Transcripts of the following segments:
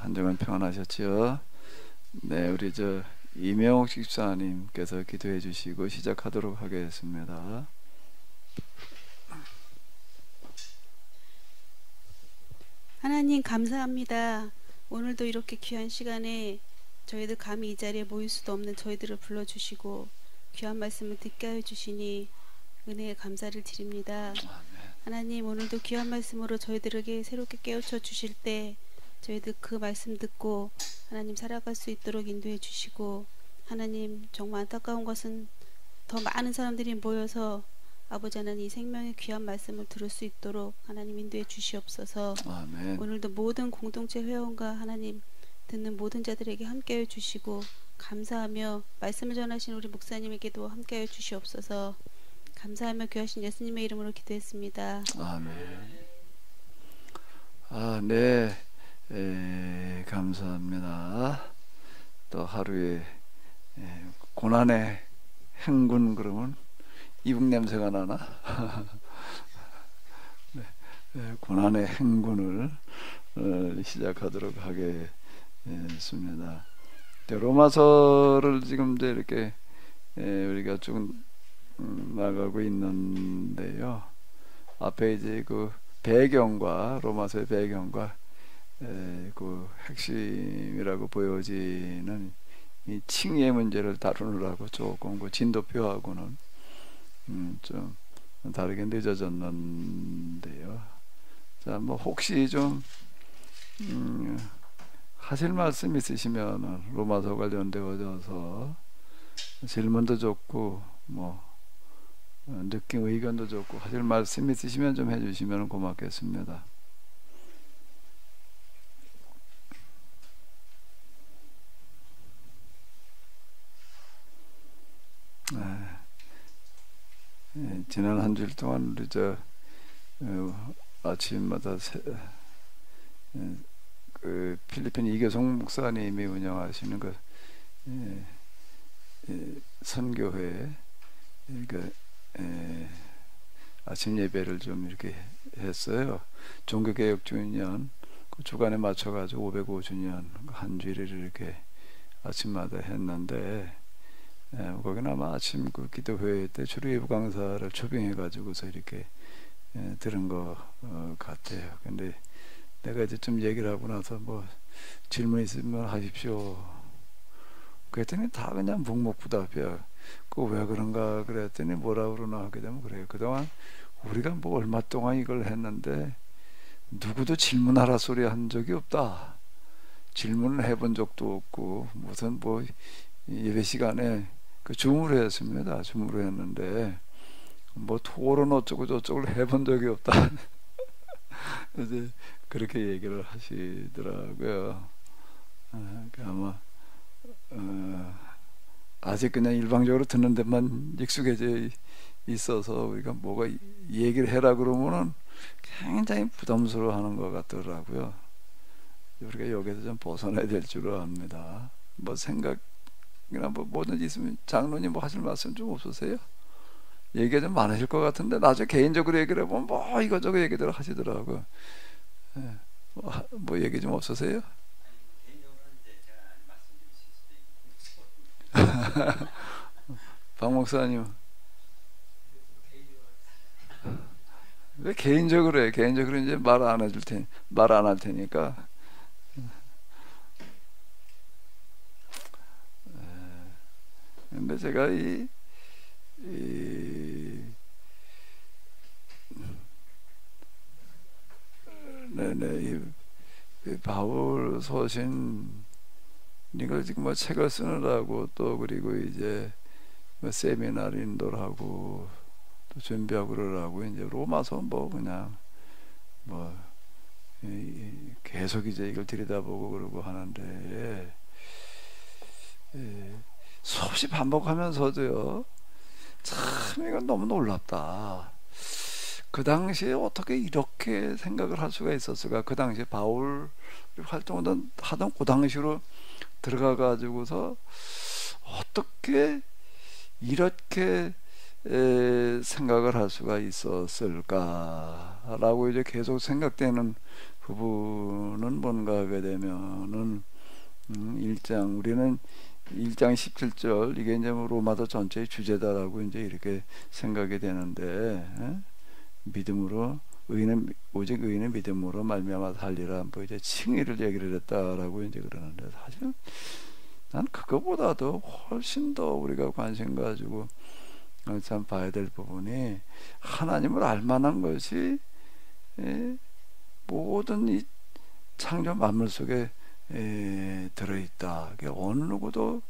한 주간 평안하셨지요? 네, 우리 이명옥 집사님께서 기도해 주시고 시작하도록 하겠습니다. 하나님 감사합니다. 오늘도 이렇게 귀한 시간에 저희들 감히 이 자리에 모일 수도 없는 저희들을 불러주시고 귀한 말씀을 듣게 하여 주시니 은혜에 감사를 드립니다. 하나님, 오늘도 귀한 말씀으로 저희들에게 새롭게 깨우쳐 주실 때 저희들 그 말씀 듣고 하나님 살아갈 수 있도록 인도해 주시고, 하나님 정말 안타까운 것은 더 많은 사람들이 모여서 아버지 하나님 이 생명의 귀한 말씀을 들을 수 있도록 하나님 인도해 주시옵소서. 아멘. 오늘도 모든 공동체 회원과 하나님 듣는 모든 자들에게 함께해 주시고 감사하며 말씀을 전하신 우리 목사님에게도 함께해 주시옵소서. 감사하며 귀하신 예수님의 이름으로 기도했습니다. 아멘. 네, 감사합니다. 또 하루에 고난의 행군 그러면 이북 냄새가 나나? 네, 고난의 행군을 시작하도록 하겠습니다. 로마서를 지금 이렇게 우리가 쭉 나가고 있는데요. 앞에 이제 그 배경과 로마서의 배경과 그 핵심이라고 보여지는 이 칭의의 문제를 다루느라고 조금 그 진도표하고는 좀 다르게 늦어졌는데요. 자, 뭐 혹시 좀 하실 말씀 있으시면 로마서 관련되어져서 질문도 좋고 뭐 느낌 의견도 좋고 하실 말씀 있으시면 좀 해주시면 고맙겠습니다. 지난 한 주일 동안 우리 아침마다 그 필리핀 이교성 목사님이 운영하시는 그 선교회 그러니까 아침 예배를 좀 이렇게 했어요. 종교개혁 주년 그 주간에 맞춰가지고 505주년 한 주일을 이렇게 아침마다 했는데 거기는 아마 아침 그 기도회 때 주례부 강사를 초빙해가지고서 이렇게 들은 것 같아요. 근데 내가 이제 좀 얘기를 하고 나서 뭐 질문 있으면 하십시오. 그랬더니 다 그냥 묵묵부답이야. 그 왜 그런가 그랬더니 뭐라 그러나 하게 되면 그래요. 그동안 우리가 뭐 얼마 동안 이걸 했는데 누구도 질문하라 소리 한 적이 없다. 질문을 해본 적도 없고 무슨 뭐 예배 시간에 그 줌으로 했습니다. 줌으로 했는데 뭐 토론 어쩌고 저쩌고를 해본 적이 없다. 이제 그렇게 얘기를 하시더라고요. 아마 아직 그냥 일방적으로 듣는 데만 익숙해져 있어서 우리가 뭐가 얘기를 해라 그러면은 굉장히 부담스러워하는 것 같더라고요. 우리가 여기서 좀 벗어나야 될 줄 압니다. 뭐 생각이나 뭐 뭐든지 있으면 장로님 뭐 하실 말씀 좀 없으세요? 얘기가 좀 많으실 것 같은데 나중에 개인적으로 얘기를 해보면 뭐 이거저거 얘기들 하시더라고요. 뭐 얘기 좀 없으세요? 박 목사님 왜 개인적으로 해? 개인적으로 이제 말 안 해줄 테니 말 안 할 테니까. 근데 제가 이 바울 서신 이걸 지금 뭐 책을 쓰느라고 또 그리고 이제 뭐 세미나를 인도를 하고 또 준비하고 그러라고 이제 로마서 뭐 그냥 뭐 계속 이제 이걸 들여다보고 그러고 하는데 수없이 반복하면서도요 참 이건 너무 놀랍다. 그 당시에 어떻게 이렇게 생각을 할 수가 있었을까? 그 당시에 바울 활동하던 그 당시로 들어가 가지고서 어떻게 이렇게 생각을 할 수가 있었을까라고 이제 계속 생각되는 부분은 뭔가 하게 되면은 1장 우리는 1장 17절 이게 이제 뭐 로마서 전체의 주제다라고 이제 이렇게 생각이 되는데 믿음으로 의인은 오직 의인은 믿음으로 말미암아 살리라 뭐 이제 칭의를 얘기를 했다라고 이제 그러는데 사실 난 그거보다도 훨씬 더 우리가 관심 가지고 참 봐야 될 부분이 하나님을 알만한 것이 모든 이 창조 만물 속에 들어있다. 어느 누구도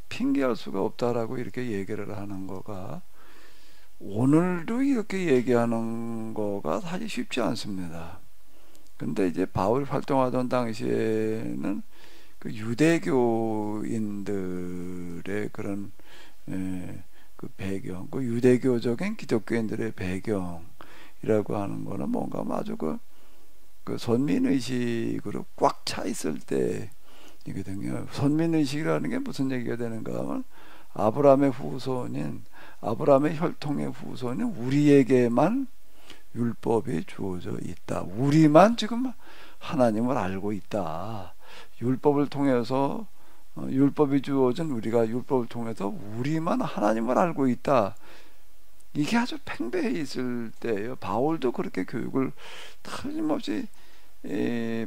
핑계할 수가 없다라고 이렇게 얘기를 하는 거가 오늘도 이렇게 얘기하는 거가 사실 쉽지 않습니다. 근데 이제 바울이 활동하던 당시에는 그 유대교인들의 그런 그 배경, 그 유대교적인 기독교인들의 배경이라고 하는 거는 뭔가 아주 그 선민의식으로 꽉 차 있을 때이거든요. 선민의식이라는 게 무슨 얘기가 되는가 하면 아브라함의 후손인 아브라함의 혈통의 후손인 우리에게만 율법이 주어져 있다. 우리만 지금 하나님을 알고 있다. 율법을 통해서 율법이 주어진 우리가 율법을 통해서 우리만 하나님을 알고 있다. 이게 아주 팽배해 있을 때예요. 바울도 그렇게 교육을 틀림없이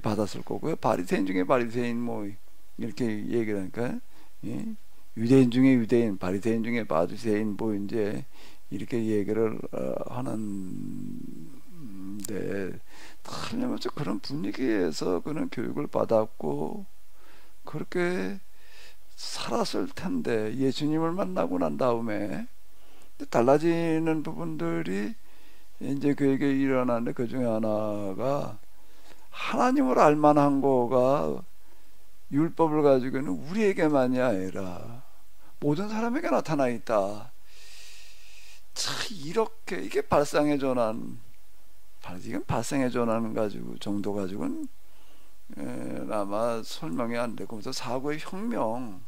받았을 거고요. 바리새인 중에 바리새인 뭐 이렇게 얘기를 하니까 유대인 중에 유대인, 바리새인 중에 바리새인 뭐 이제 이렇게 얘기를 하는데 틀림없이 그런 분위기에서 그런 교육을 받았고 그렇게 살았을 텐데 예수님을 만나고 난 다음에 달라지는 부분들이 이제 그에게 일어나는데 그 중에 하나가 하나님을 알만한 거가 율법을 가지고는 우리에게만이 아니라 모든 사람에게 나타나 있다. 참 이렇게 이게 발상의 전환, 이건 발상의 전환 가지고 정도 가지고는 아마 설명이 안 되고 그래서 사고의 혁명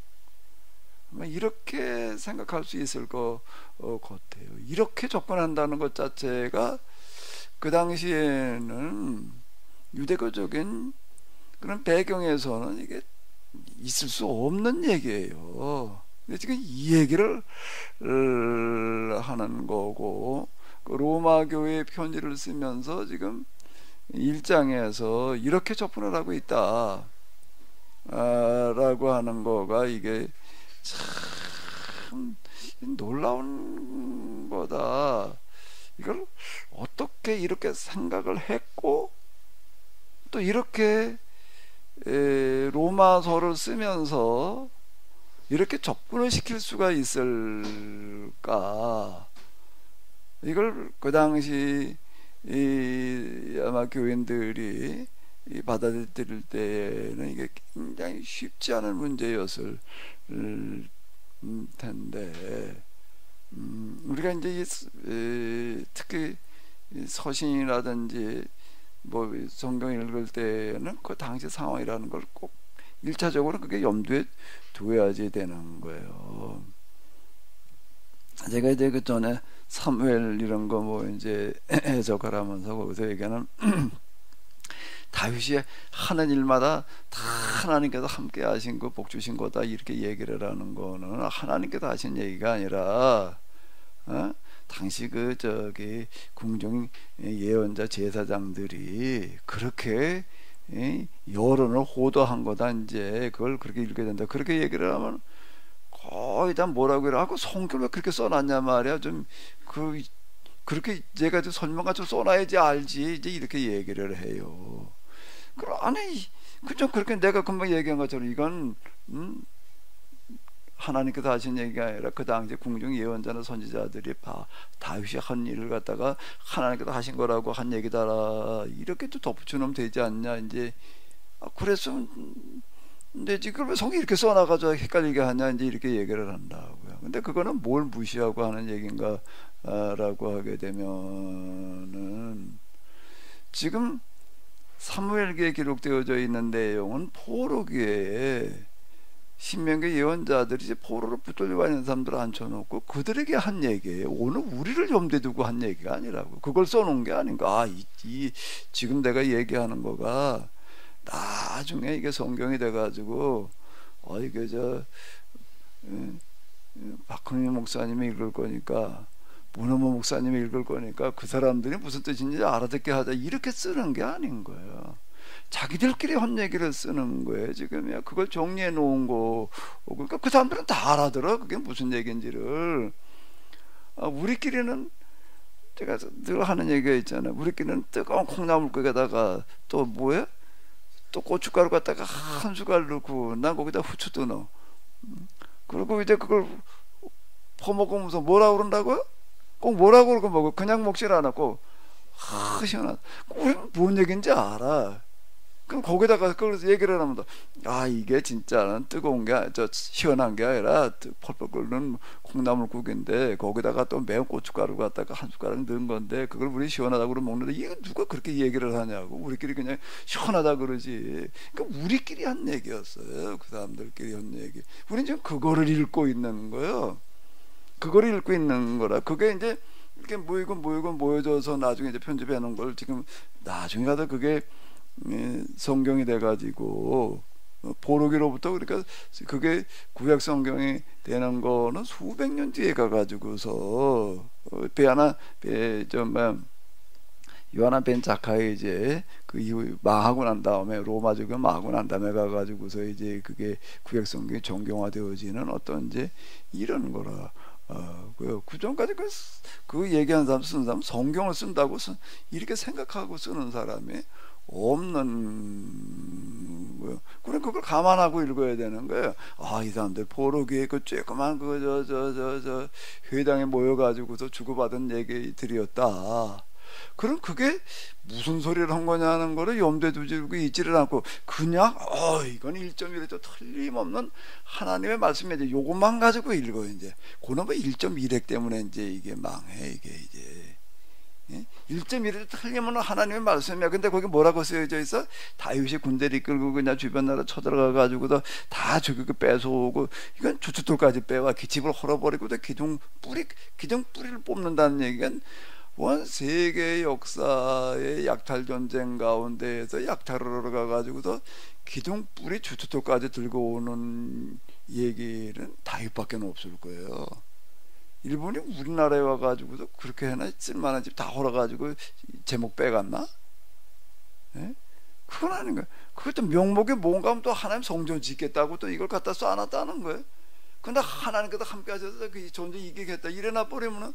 이렇게 생각할 수 있을 것 같아요. 이렇게 접근한다는 것 자체가 그 당시에는 유대교적인 그런 배경에서는 이게 있을 수 없는 얘기예요. 근데 지금 이 얘기를 하는 거고 그 로마 교회 편지를 쓰면서 지금 1장에서 이렇게 접근을 하고 있다 라고 하는 거가 이게 참 놀라운 거다. 이걸 어떻게 이렇게 생각을 했고 또 이렇게 로마서를 쓰면서 이렇게 접근을 시킬 수가 있을까? 이걸 그 당시 아마 교인들이 받아들일 때는 이게 굉장히 쉽지 않은 문제였을 텐데 우리가 이제 특히 서신이라든지 뭐 성경 읽을 때는 그 당시 상황이라는 걸 꼭 1차적으로 그게 염두에 두어야지 되는 거예요. 제가 이제 그 전에 사무엘 이런 거 뭐 이제 해석을 하면서 거기서 얘기하는 다윗이 하는 일마다 다 하나님께서 함께 하신 거 복 주신 거다 이렇게 얘기를 하는 거는 하나님께서 하신 얘기가 아니라 당시 그 저기 궁중 예언자 제사장들이 그렇게 여론을 호도한 거다. 이제 그걸 그렇게 읽어야 된다. 그렇게 얘기를 하면 거의 다 뭐라고 이러고 성경을 왜 그렇게 써놨냐 말이야. 좀 그렇게 제가 좀 설명을 좀 써놔야지 알지. 이제 이렇게 얘기를 해요. 그럼 아니 그좀 그렇게 내가 금방 얘기한 것처럼 이건 하나님께서 하신 얘기가 아니라 그 당시 궁중 예언자나 선지자들이 다윗이 한 일을 갖다가 하나님께서 하신 거라고 한 얘기다라 이렇게 또 덧붙여놓으면 되지 않냐. 이제 그랬으면 근데 지금 왜 성이 이렇게 써놔가지고 헷갈리게 하냐 이제 이렇게 얘기를 한다고요. 근데 그거는 뭘 무시하고 하는 얘기인가 라고 하게 되면은 지금 사무엘기에 기록되어져 있는 내용은 포로기에 신명기 예언자들이 이제 포로로 붙들려 있는 사람들을 앉혀놓고 그들에게 한 얘기예요. 오늘 우리를 염두에 두고 한 얘기가 아니라고. 그걸 써놓은 게 아닌가. 지금 내가 얘기하는 거가 나중에 이게 성경이 돼가지고 이게 박헌희 목사님이 읽을 거니까, 문어모 목사님이 읽을 거니까 그 사람들이 무슨 뜻인지 알아듣게 하자, 이렇게 쓰는 게 아닌 거예요. 자기들끼리 한 얘기를 쓰는 거예요 지금이야. 그걸 정리해 놓은 거. 그러니까 그 사람들은 다 알아들어 그게 무슨 얘기인지를. 우리끼리는, 제가 늘 하는 얘기가 있잖아요. 우리끼리는 뜨거운 콩나물국에다가 또 뭐야? 또 고춧가루 갖다가 한 숟갈 넣고 난 거기다 후추도 넣어. 그리고 이제 그걸 퍼먹으면서 뭐라 그런다고요? 꼭 뭐라고 그러고 먹어. 그냥 먹질 않았고 시원하다. 우리는 뭔 얘기인지 알아. 그럼 거기다가 그걸 얘기를 하면 이게 진짜 뜨거운 게 시원한 게 아니라 펄펄 끓는 콩나물국인데 거기다가 또 매운 고춧가루 갖다가 한 숟가락 넣은 건데 그걸 우리 시원하다고 먹는데 이거 누가 그렇게 얘기를 하냐고. 우리끼리 그냥 시원하다 그러지. 그러니까 우리끼리 한 얘기였어요. 그 사람들끼리 한 얘기. 우리는 지금 그거를 읽고 있는 거예요. 그거를 읽고 있는 거라. 그게 이제 이렇게 모여져서 나중에 이제 편집해 놓은 걸 지금 나중에 가서 그게 성경이 돼가지고 포로기로부터, 그러니까 그게 구약 성경이 되는 거는 수백 년 뒤에 가가지고서 요하나 벤 자카이 이제 그 이후 망하고 난 다음에 로마제국이 망하고 난 다음에 가가지고서 이제 그게 구약 성경이 정경화되어지는 어떤 이제 이런 거라. 그 전까지 그 얘기하는 사람, 쓰는 사람, 성경을 쓴다고 이렇게 생각하고 쓰는 사람이 없는 거예요. 그럼 그걸 감안하고 읽어야 되는 거예요. 이 사람들 포로기에 그 쬐끄만 회당에 모여가지고서 주고받은 얘기들이었다. 그럼 그게 무슨 소리를 한 거냐는 거를 염두에 두고 있지를 않고 그냥 이건 1.1에도 틀림없는 하나님의 말씀이지, 요것만 가지고 읽어. 이제 그놈의 1.1핵 때문에 이제 이게 망해. 이게 이제 1.1에도 틀림없는 하나님의 말씀이야. 근데 거기 뭐라고 쓰여져 있어? 다윗이 군대를 이끌고 그냥 주변 나라 쳐들어가 가지고도 다 저기 뺏어오고, 이건 주춧돌까지 빼와 집을 헐어버리고 기둥 뿌리를 뽑는다는 얘기가 원 세계 역사의 약탈 전쟁 가운데에서 약탈을 가가지고서 기둥 뿌리 주춧돌까지 들고 오는 얘기는 다윗밖에 없을 거예요. 일본이 우리나라에 와가지고도 그렇게 해나 쓸만한 집 다 헐어가지고 제목 빼갔나? 예? 그건 아닌 거야. 그것도 명목이 뭔가 하면 또 하나님 성전 짓겠다고 또 이걸 갖다 쏴놨다는 거예요. 근데 하나님께서 함께 하셔서 그 전쟁 이기겠다 이래나 버리면은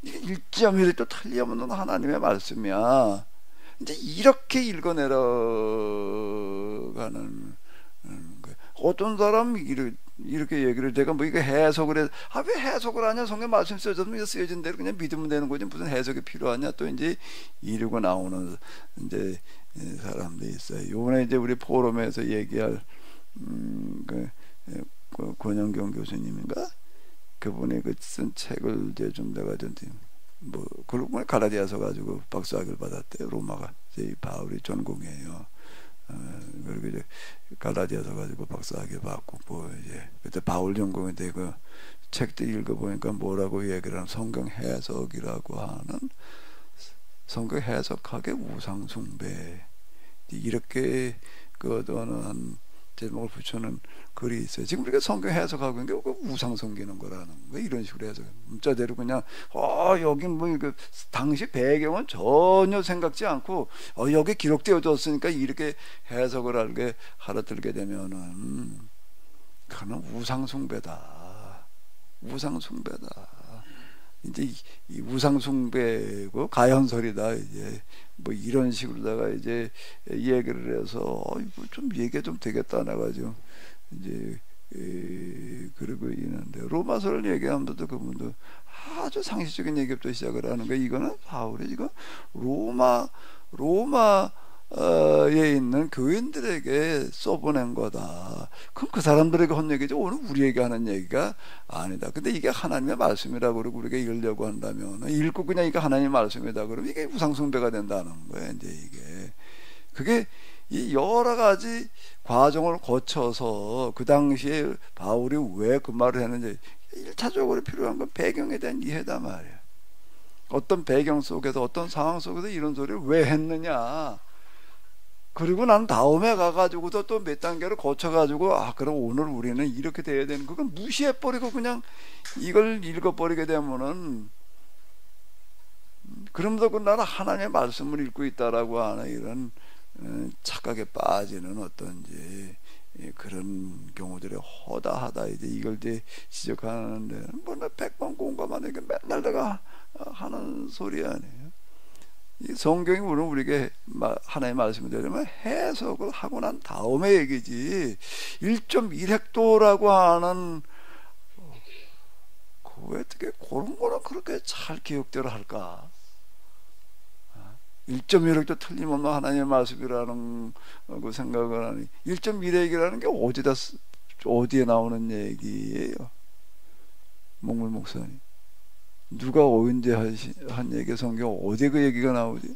이게 1.1도 틀림없는 하나님의 말씀이야. 이제 이렇게 읽어내려가는 거예요. 어떤 사람이 이렇게 얘기를, 제가 뭐 이거 해석을 해, 왜 해석을 하냐? 성경 말씀 쓰여졌으면 쓰여진 대로 그냥 믿으면 되는 거지 무슨 해석이 필요하냐? 또 이제 이러고 나오는 이제 사람들이 있어요. 요번에 이제 우리 포럼에서 얘기할 권영경 교수님인가? 그분이 쓴 책을 이제 좀 내가 그러고 보니 갈라디아서 가지고 박사학위를 받았대. 로마가 제 바울이 전공이에요. 그리고 이제 갈라디아서 가지고 박사학위 받고 이제 그때 바울 전공인데 그 책도 읽어보니까 뭐라고 얘기를 하는, 성경 해석이라고 하는, 성경 해석학의 우상숭배, 이렇게 어떤 제목을 붙여놓은 글이 있어요. 지금 우리가 성경 해석하고 있는 게 우상 섬기는 거라는 거, 이런 식으로 해석. 문자대로 그냥 여기 당시 배경은 전혀 생각지 않고 여기 기록되어졌으니까 이렇게 해석을 알아들게 되면은 그는 우상숭배다. 이제 이 우상숭배고 가현설이다. 이제 이런 식으로다가 이제 얘기를 해서 이거 좀 얘기가 좀 되겠다 나가지고 이제 그러고 있는데, 로마서를 얘기하면서도 그분도 아주 상식적인 얘기부터 시작을 하는 거예요. 이거는 바울이 지금 로마에 있는 교인들에게 써보낸 거다. 그럼 그 사람들에게 한 얘기죠. 오늘 우리에게 하는 얘기가 아니다. 근데 이게 하나님의 말씀이라고 그러고 우리가 읽으려고 한다면, 읽고 그냥 이게 하나님의 말씀이다 그러면 이게 우상숭배가 된다는 거예요. 이제 그게 이 여러 가지 과정을 거쳐서 그 당시에 바울이 왜 그 말을 했는지 1차적으로 필요한 건 배경에 대한 이해다 말이야. 어떤 배경 속에서 어떤 상황 속에서 이런 소리를 왜 했느냐. 그리고 난 다음에 가가지고도 또 몇 단계를 거쳐가지고 그럼 오늘 우리는 이렇게 돼야 되는, 그걸 무시해버리고 그냥 이걸 읽어버리게 되면은, 그럼도 나는 하나님의 말씀을 읽고 있다라고 하는 이런 착각에 빠지는 어떤지 그런 경우들이 허다하다 이제 이걸 이제 지적하는데, 뭐나 100번 공감하는 게 맨날 내가 하는 소리 아니에요. 이 성경이 물론 우리에게 하나의 말씀을 드리면 해석을 하고 난 다음에 얘기지, 1.1헥토라고 하는 왜 어떻게 그런 거는 그렇게 잘 기억대로 할까? 1.1헥토 틀림없는 하나님의 말씀이라는 그 생각을 하니, 1.1헥이라는 게 어디에 나오는 얘기예요? 목물 목사님, 누가 언제 한 얘기, 성경 어디에 그 얘기가 나오지?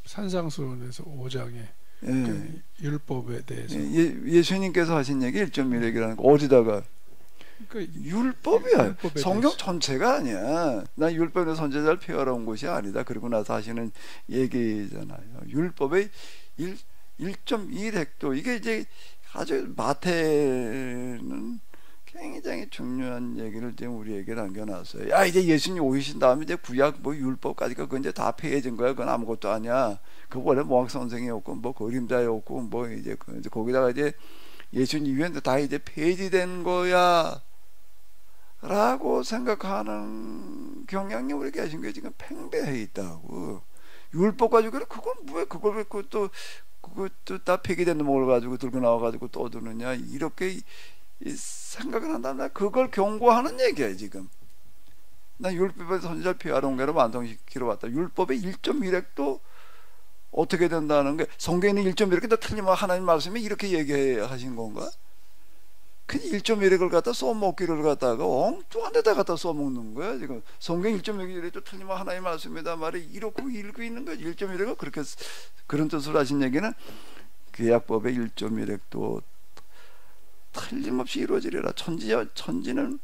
산상수훈에서 5장에 예. 그 율법에 대해서 예수님께서 하신 얘기 1.1획이라는 거 어디다가? 그러니까 율법이야. 성경 대해서. 전체가 아니야. 난 율법의 선제자를 폐하러 온 것이 아니다. 그리고 나서 하시는 얘기잖아요. 율법의 1.1획도 이게 이제 아주 마태는 굉장히 중요한 얘기를 지금 우리에게 남겨놨어요. 야, 이제 예수님 오신 다음에 이제 구약 뭐 율법까지가 그건 이제 다 폐해진 거야. 그건 아무것도 아니야. 그 원래 모학 선생이었고 뭐 그림자였고 뭐 이제 거기다가 이제 예수님 이후에 다 이제 폐지된 거야 라고 생각하는 경향이 우리 계신 게 지금 팽배해 있다고. 율법 가지고 그건 왜 그걸 또 그것도 다 폐기된 놈을 가지고 들고 나와가지고 떠드느냐 이렇게 이 생각을 한다면 그걸 경고하는 얘기야. 지금 난 율법의 선지자를 폐하러 온 게로 완성시키러 왔다. 율법의 1.1획도 어떻게 된다는 게 성경에는 1.1획 틀리면 하나님 말씀이 이렇게 얘기하신 건가? 그 1.1획을 갖다 써먹기를 갖다가 엉뚱한 데다 갖다 써먹는 거야. 지금 성경 1.1획도 틀리면 하나님 말씀이다 말이 이렇게 읽고 있는 거야. 1.1획을 그렇게 그런 뜻으로 하신 얘기는 구약법의 1.1획도 틀림없이 이루어지리라. 천지는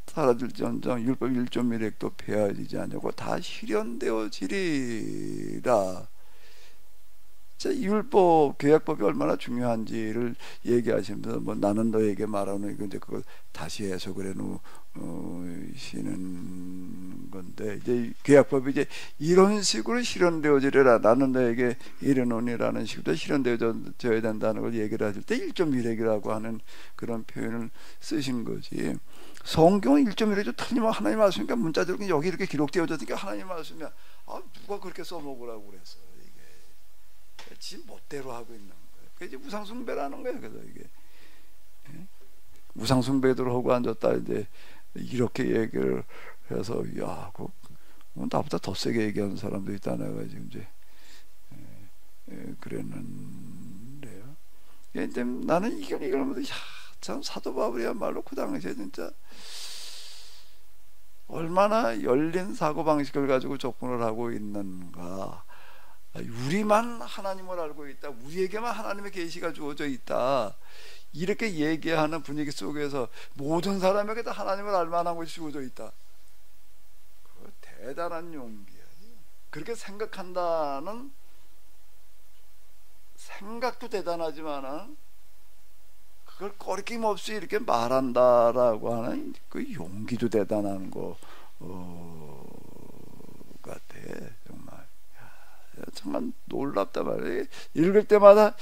사라질지언정 율법 1.1획도 폐하지 않냐고 다 실현되어지리라. 율법, 구약법이 얼마나 중요한지를 얘기하시면서 뭐 나는 너에게 말하는 이제 그걸 다시 해석을 해놓으시는 건데, 이제 구약법이 이제 이런 식으로 실현되어지리라. 나는 너에게 이르노니라는 식으로 실현되어져야 된다는 걸 얘기를 하실 때 1.1획이라고 하는 그런 표현을 쓰신 거지. 성경은 1.1획도 틀리면 하나님 말씀이니까 문자적으로 여기 이렇게 기록되어졌으니까 하나님 말씀이야. 누가 그렇게 써먹으라고 그랬어. 지 멋대로 하고 있는 거예요. 그게 이제 우상숭배라는 거예요. 그래서 이게 우상숭배도 하고 앉았다 이제 이렇게 얘기를 해서 야, 나보다 더 세게 얘기하는 사람도 있다 내가 지금 이제 그랬는데요. 이제 나는 이걸 보면서 참 사도 바울이야말로 그 당시에 진짜 얼마나 열린 사고 방식을 가지고 접근을 하고 있는가. 우리만 하나님을 알고 있다, 우리에게만 하나님의 계시가 주어져 있다, 이렇게 얘기하는 분위기 속에서 모든 사람에게 다 하나님을 알만한 것이 주어져 있다. 그거 대단한 용기야. 그렇게 생각한다는 생각도 대단하지만은 그걸 꺼리낌 없이 이렇게 말한다라고 하는 그 용기도 대단한 거 같아. 정말 놀랍다 말이에요. 읽을 때마다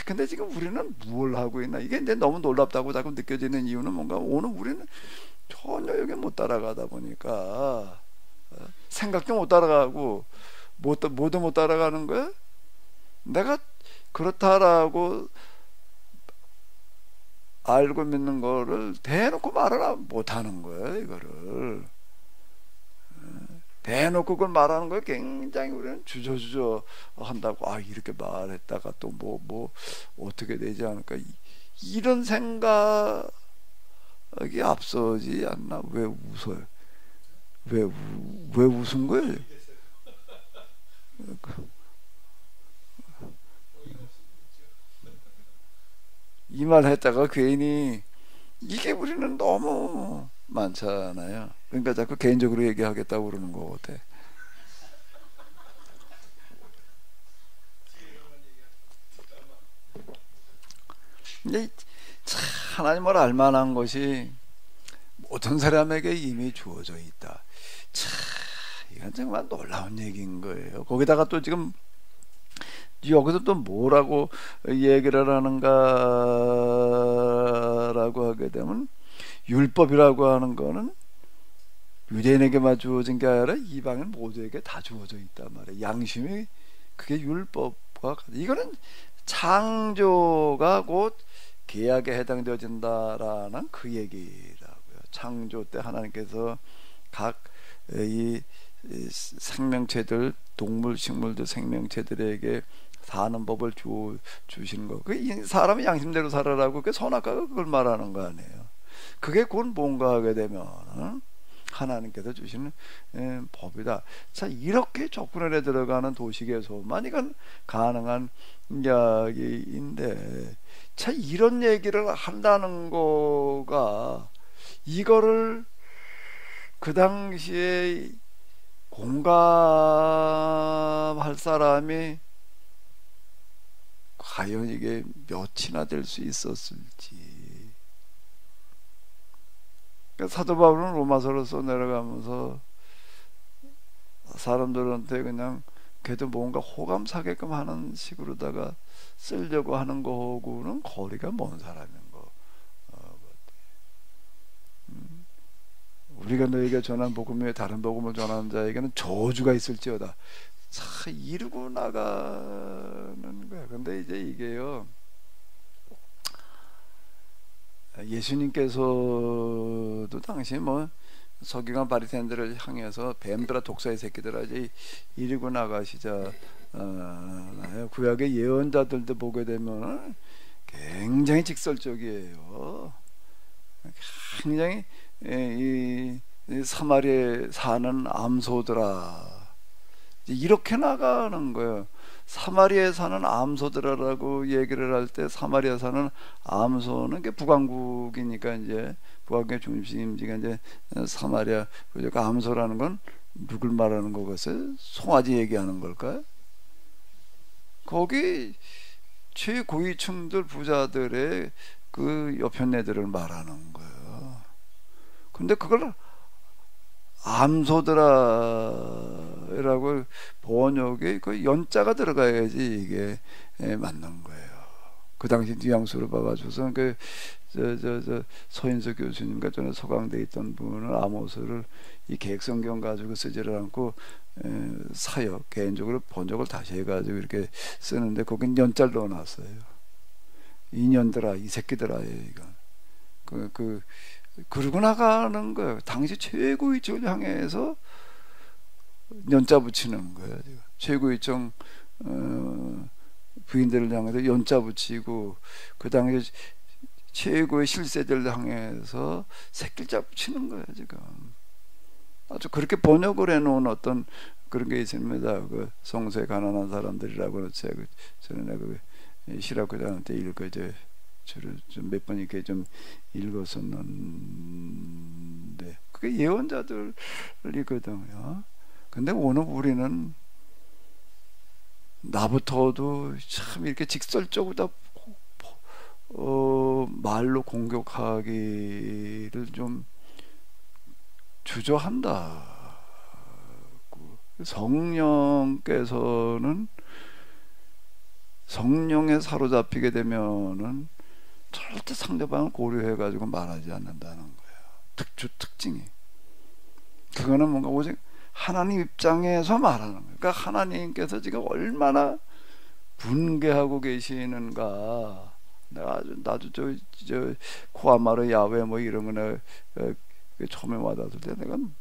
근데 지금 우리는 뭘 하고 있나, 이게 이제 너무 놀랍다고 자꾸 느껴지는 이유는 뭔가, 오늘 우리는 전혀 여기 못 따라가다 보니까 생각도 못 따라가고 뭐도 못 따라가는 거야. 내가 그렇다라고 알고 믿는 거를 대놓고 말을 못 하는 거야. 이거를 대놓고 그걸 말하는 거에 굉장히 우리는 주저주저 한다고. 이렇게 말했다가 또 뭐 어떻게 되지 않을까, 이런 생각이 앞서지 않나. 왜 웃어요? 왜 웃은 거예요? 이 말 했다가 괜히 이게 우리는 너무 많잖아요. 그러니까 자꾸 개인적으로 얘기하겠다고 그러는 거 같아. 근데 참 하나님을 알만한 것이 모든 사람에게 이미 주어져 있다. 참 이건 정말 놀라운 얘기인 거예요. 거기다가 또 지금 여기서 또 뭐라고 얘기를 하는가라고 하게 되면 율법이라고 하는 거는 유대인에게만 주어진 게 아니라 이방인 모두에게 다 주어져 있단 말이에요. 양심이 그게 율법과 이거는 창조가 곧 계약에 해당되어진다라는 그 얘기라고요. 창조 때 하나님께서 각 이 생명체들, 동물, 식물들 생명체들에게 사는 법을 주시는 거. 그 사람이 양심대로 살아라고 그 선악과가 그걸 말하는 거 아니에요. 그게 곧 뭔가 하게 되면 하나님께서 주시는 법이다. 자, 이렇게 접근에 들어가는 도식에서만 이건 가능한 이야기인데, 자, 이런 얘기를 한다는 거가 이거를 그 당시에 공감할 사람이 과연 이게 몇이나 될 수 있었을지. 그러니까 사도 바울은 로마서를 써 내려가면서 사람들한테 그냥 걔도 뭔가 호감 사게끔 하는 식으로다가 쓰려고 하는 거하고는 거리가 먼 사람인 거. 우리가 너에게 전한 복음 외에 다른 복음을 전하는 자에게는 저주가 있을지어다. 차 이루고 나가는 거야. 근데 이제 이게요, 예수님께서도 당시 뭐 서기관 바리새인들을 향해서 뱀들아 독사의 새끼들아 이제 이리고 나가시자 구약의 예언자들도 보게 되면 굉장히 직설적이에요. 굉장히 이 사마리아에 사는 암소들아 이렇게 나가는 거예요. 사마리아에 사는 암소들아라고 얘기를 할 때 사마리아 사는 암소는 게 북왕국이니까 이제 북왕국의 중심지가 이제 사마리아. 그 암소라는 건 누굴 말하는 거겠어요? 송아지 얘기하는 걸까요? 거기 최고위층들 부자들의 그 여편네들을 말하는 거예요. 근데 그걸 암소들아라고 번역에 그 연자가 들어가야지 이게 맞는 거예요. 그 당시 뉘앙스로 봐가지고서 그 서인석 교수님과 전에 서강대에 있던 분은 아모스를 이 계획성경 가지고 쓰지를 않고 사역 개인적으로 번역을 다시 해가지고 이렇게 쓰는데 거긴 연자를 넣어놨어요. 이년들아 이 새끼들아 이거 그러고 나가는 거예요. 당시 최고위층을 향해서 연자 붙이는 거예요. 최고위층 부인들을 향해서 연자 붙이고 그 당시 최고의 실세들을 향해서 새끼자 붙이는 거예요. 지금 아주 그렇게 번역을 해놓은 어떤 그런 게 있습니다. 그 성소에 가난한 사람들이라고 그렇지. 전에 그 시라쿠장 때 읽고 이제 저를 좀 몇 번 이렇게 좀 읽었었는데 그게 예언자들이거든요. 근데 오늘 우리는 나부터도 참 이렇게 직설적으로 말로 공격하기를 좀 주저한다. 성령께서는 성령에 사로잡히게 되면은 절대 상대방을 고려해가지고 말하지 않는다는 거예요. 특징이. 그거는 뭔가 오직 하나님 입장에서 말하는 거예요. 그러니까 하나님께서 지금 얼마나 분개하고 계시는가. 나도 저 코아마르 야외 뭐 이런 거나 처음에 와닿을 때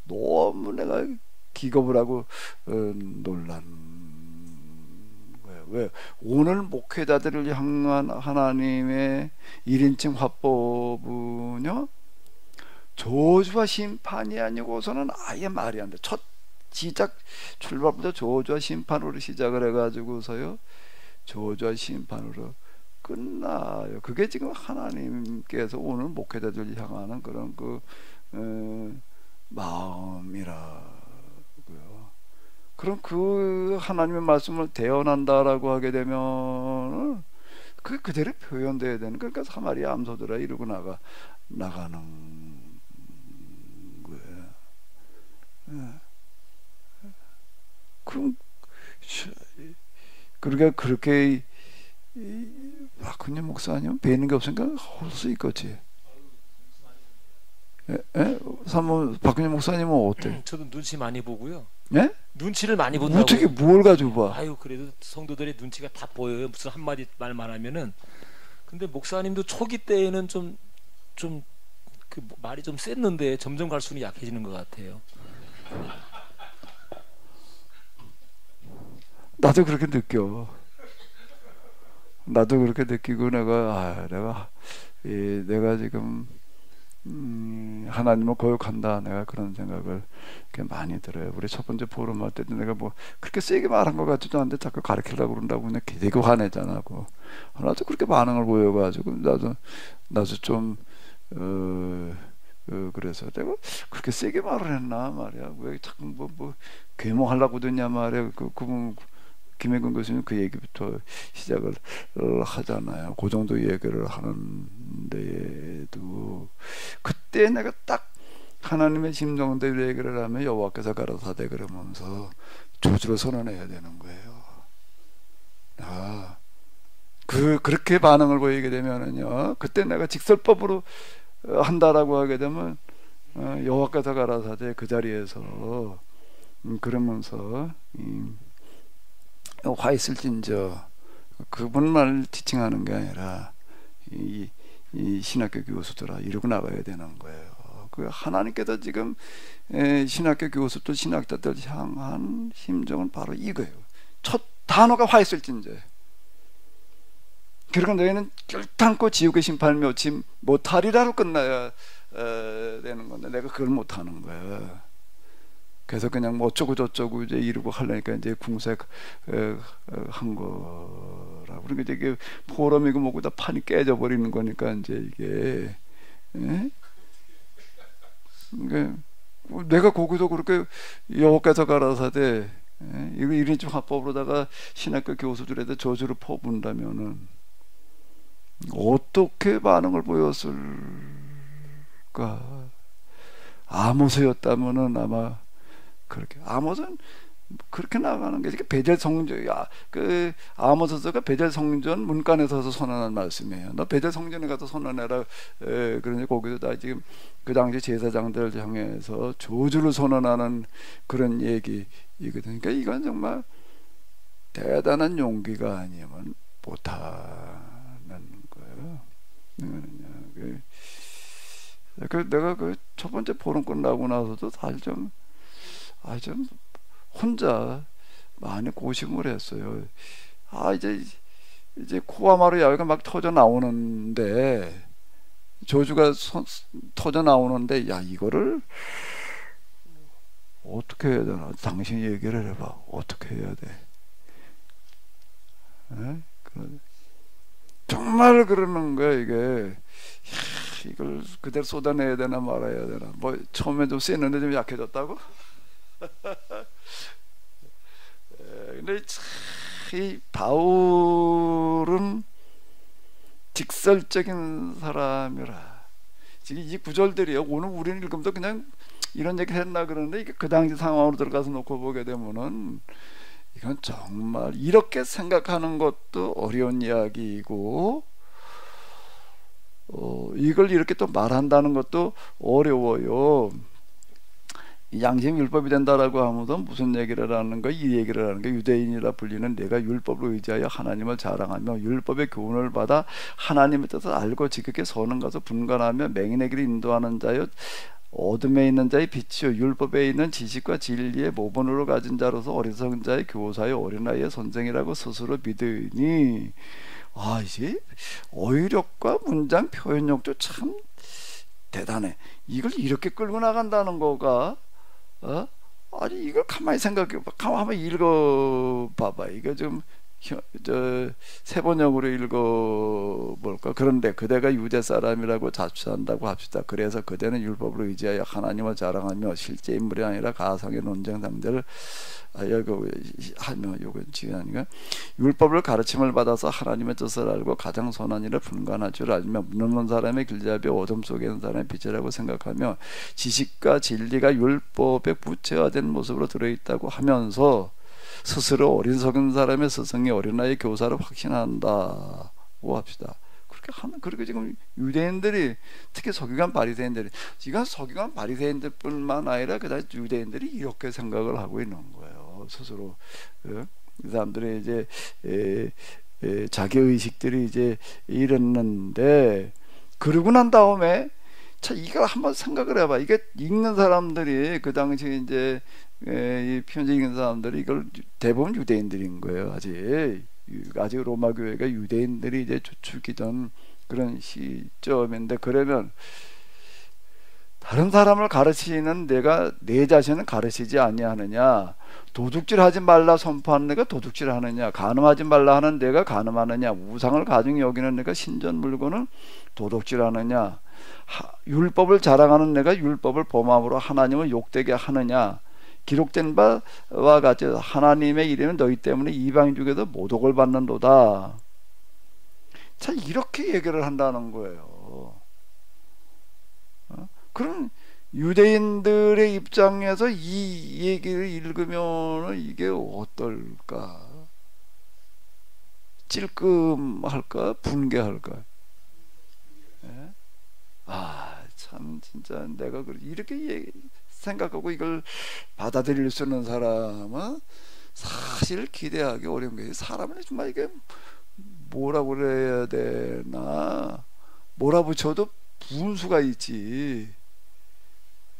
너무 내가 기겁을 하고 놀란. 왜? 오늘 목회자들을 향한 하나님의 1인칭 화법은요 저주와 심판이 아니고서는 아예 말이 안 돼. 첫 시작 출발부터 저주와 심판으로 시작을 해가지고서요 저주와 심판으로 끝나요. 그게 지금 하나님께서 오늘 목회자들 향하는 그런 마음이라고요. 그럼 그 하나님의 말씀을 대언한다라고 하게 되면 그 그대로 표현돼야 되는, 그러니까 사마리아 암소들아 이러고 나가는 거예요. 그럼 그러니까 그렇게 박근혜 목사님 뵈는 게 없으니까 할 수 있겠지. 박근혜 목사님은 어때? 저도 눈치 많이 보고요. 예? 눈치를 많이 본다고. 어떻게 뭘 가지고 봐? 아유, 그래도 성도들의 눈치가 다 보여요. 무슨 한마디 말만 하면은. 근데 목사님도 초기 때에는 좀 그 말이 좀 셌는데 점점 갈수록 약해지는 것 같아요. 나도 그렇게 느껴. 나도 그렇게 느끼고 내가 지금 하나님을 고역한다, 내가 그런 생각을 많이 들어요. 우리 첫 번째 포럼 할 때도 내가 뭐 그렇게 세게 말한 것 같지도 않은데 자꾸 가르치려고 그런다고 그냥 되게 화내잖아. 나도 그렇게 반응을 보여가지고 나도 좀 그래서 내가 그렇게 세게 말을 했나 말이야. 왜 자꾸 뭐 괴모하려고 드냐 말이야. 김혜근 교수님 그 얘기부터 시작을 하잖아요. 그 정도 얘기를 하는데도 그때 내가 딱 하나님의 심정대로 얘기를 하면 여호와께서 가라사대 그러면서 저주를 선언해야 되는 거예요. 그렇게 반응을 보이게 되면은요, 그때 내가 직설법으로 한다라고 하게 되면 여호와께서 가라사대 그 자리에서 그러면서 화 있을진저 그분만 지칭하는 게 아니라 이 신학교 교수들아 이러고 나가야 되는 거예요. 그 하나님께서 지금 신학교 교수들 신학자들 향한 심정은 바로 이거예요. 첫 단어가 화 있을진저. 그러니까 너희는 결단코 지옥의 심판을 면치 못하리라로 끝나야 되는 건데 내가 그걸 못하는 거야. 그래서 그냥 뭐 어쩌고 저쩌고 이제 이러고 하려니까 이제 궁색한 거라고. 그러니까 이게 포럼이고 뭐고 다 판이 깨져 버리는 거니까 이제 이게 그러니까 내가 거기서 그렇게 여호와께서 가라사대 이거 1인칭 화법으로다가 신학교 교수들에다 저주를 퍼붓는다면은 어떻게 반응을 보였을까? 아모스였다면은 아마 그렇게, 아모스는 그렇게 나가는 게 베델 성전이야. 그 아모스가 베델 성전 문간에 서서 선언한 말씀이에요. 너 베델 성전에 가서 선언해라. 그러니 거기서 다 지금 그 당시 제사장들 향해서 저주를 선언하는 그런 얘기이거든요. 그러니까 이건 정말 대단한 용기가 아니면 못하는 거예요. 내가 그 첫 번째 포럼 끝나고 나서도 사실 좀 혼자 많이 고심을 했어요. 이제 코와 마루 야외가 막 터져 나오는데, 저주가 터져 나오는데, 야, 이거를 어떻게 해야 되나? 당신이 얘기를 해봐. 어떻게 해야 돼? 정말 그러는 거야, 이게. 이걸 그대로 쏟아내야 되나 말아야 되나. 뭐 처음에 좀 셌는데 좀 약해졌다고? 근데 이 바울은 직설적인 사람이라. 지금 이 구절들이요, 오늘 우리는 읽으면서 그냥 이런 얘기 했나 그러는데, 이게 그 당시 상황으로 들어가서 놓고 보게 되면은 이건 정말 이렇게 생각하는 것도 어려운 이야기이고, 이걸 이렇게 또 말한다는 것도 어려워요. 양심 율법이 된다라고 하면서 무슨 얘기를 하는 거야? 이 얘기를 하는 거야. 유대인이라 불리는 내가 율법을 의지하여 하나님을 자랑하며 율법의 교훈을 받아 하나님의 뜻을 알고 지극히 선한 것을 분간하며 맹인의 길을 인도하는 자여 어둠에 있는 자의 빛이요 율법에 있는 지식과 진리의 모본으로 가진 자로서 어리석은 자의 교사요 어린아이의 선생이라고 스스로 믿으니. 이제 어휘력과 문장 표현력도 참 대단해. 이걸 이렇게 끌고 나간다는 거가 아니 이걸 가만히 생각해봐. 한번 읽어봐봐. 이거 좀 세번역으로 읽어볼까? 그런데 그대가 유대 사람이라고 자처한다고 합시다. 그래서 그대는 율법을 의지하여 하나님을 자랑하며 실제 인물이 아니라 가상의 논쟁 상대를 하며 요거 지금 아니가 율법을 가르침을 받아서 하나님의 뜻을 알고 가장 선한 일을 분간할 줄 알며 무능한 사람의 길잡이 어둠 속에 있는 사람의 빛이라고 생각하며 지식과 진리가 율법에 구체화된 모습으로 들어있다고 하면서 스스로 어리석은 사람의 스승이 어린아이 교사를 확신한다고 합시다. 그렇게 지금 유대인들이 특히 서기관 바리새인들이 지금 서기관 바리새인들뿐만 아니라 그다음 유대인들이 이렇게 생각을 하고 있는 거예요. 스스로 이 사람들의 이제 자기 의식들이 이제 이랬는데 그러고 난 다음에 자 이걸 한번 생각을 해봐. 이게 읽는 사람들이 그 당시 이제 이 편지 읽는 사람들이 이걸 대부분 유대인들인 거예요. 아직 로마 교회가 유대인들이 이제 주축이던 그런 시점인데 그러면 다른 사람을 가르치는 내가 내 자신은 가르치지 아니하느냐? 도둑질하지 말라 선포하는 내가 도둑질하느냐? 간음하지 말라 하는 내가 간음하느냐? 우상을 가증히 여기는 내가 신전 물건을 도둑질하느냐? 율법을 자랑하는 내가 율법을 범함으로 하나님을 욕되게 하느냐? 기록된 바와 같이 하나님의 이름은 너희 때문에 이방 중에서 모독을 받는도다. 자 이렇게 얘기를 한다는 거예요. 그럼 유대인들의 입장에서 이 얘기를 읽으면 이게 어떨까? 찔끔할까? 분개할까? 참 진짜 내가 이렇게 생각하고 이걸 받아들일 수 있는 사람은 사실 기대하기 어려운 게 사람은 정말 이게 뭐라고 그래야 되나 몰아붙여도 분수가 있지.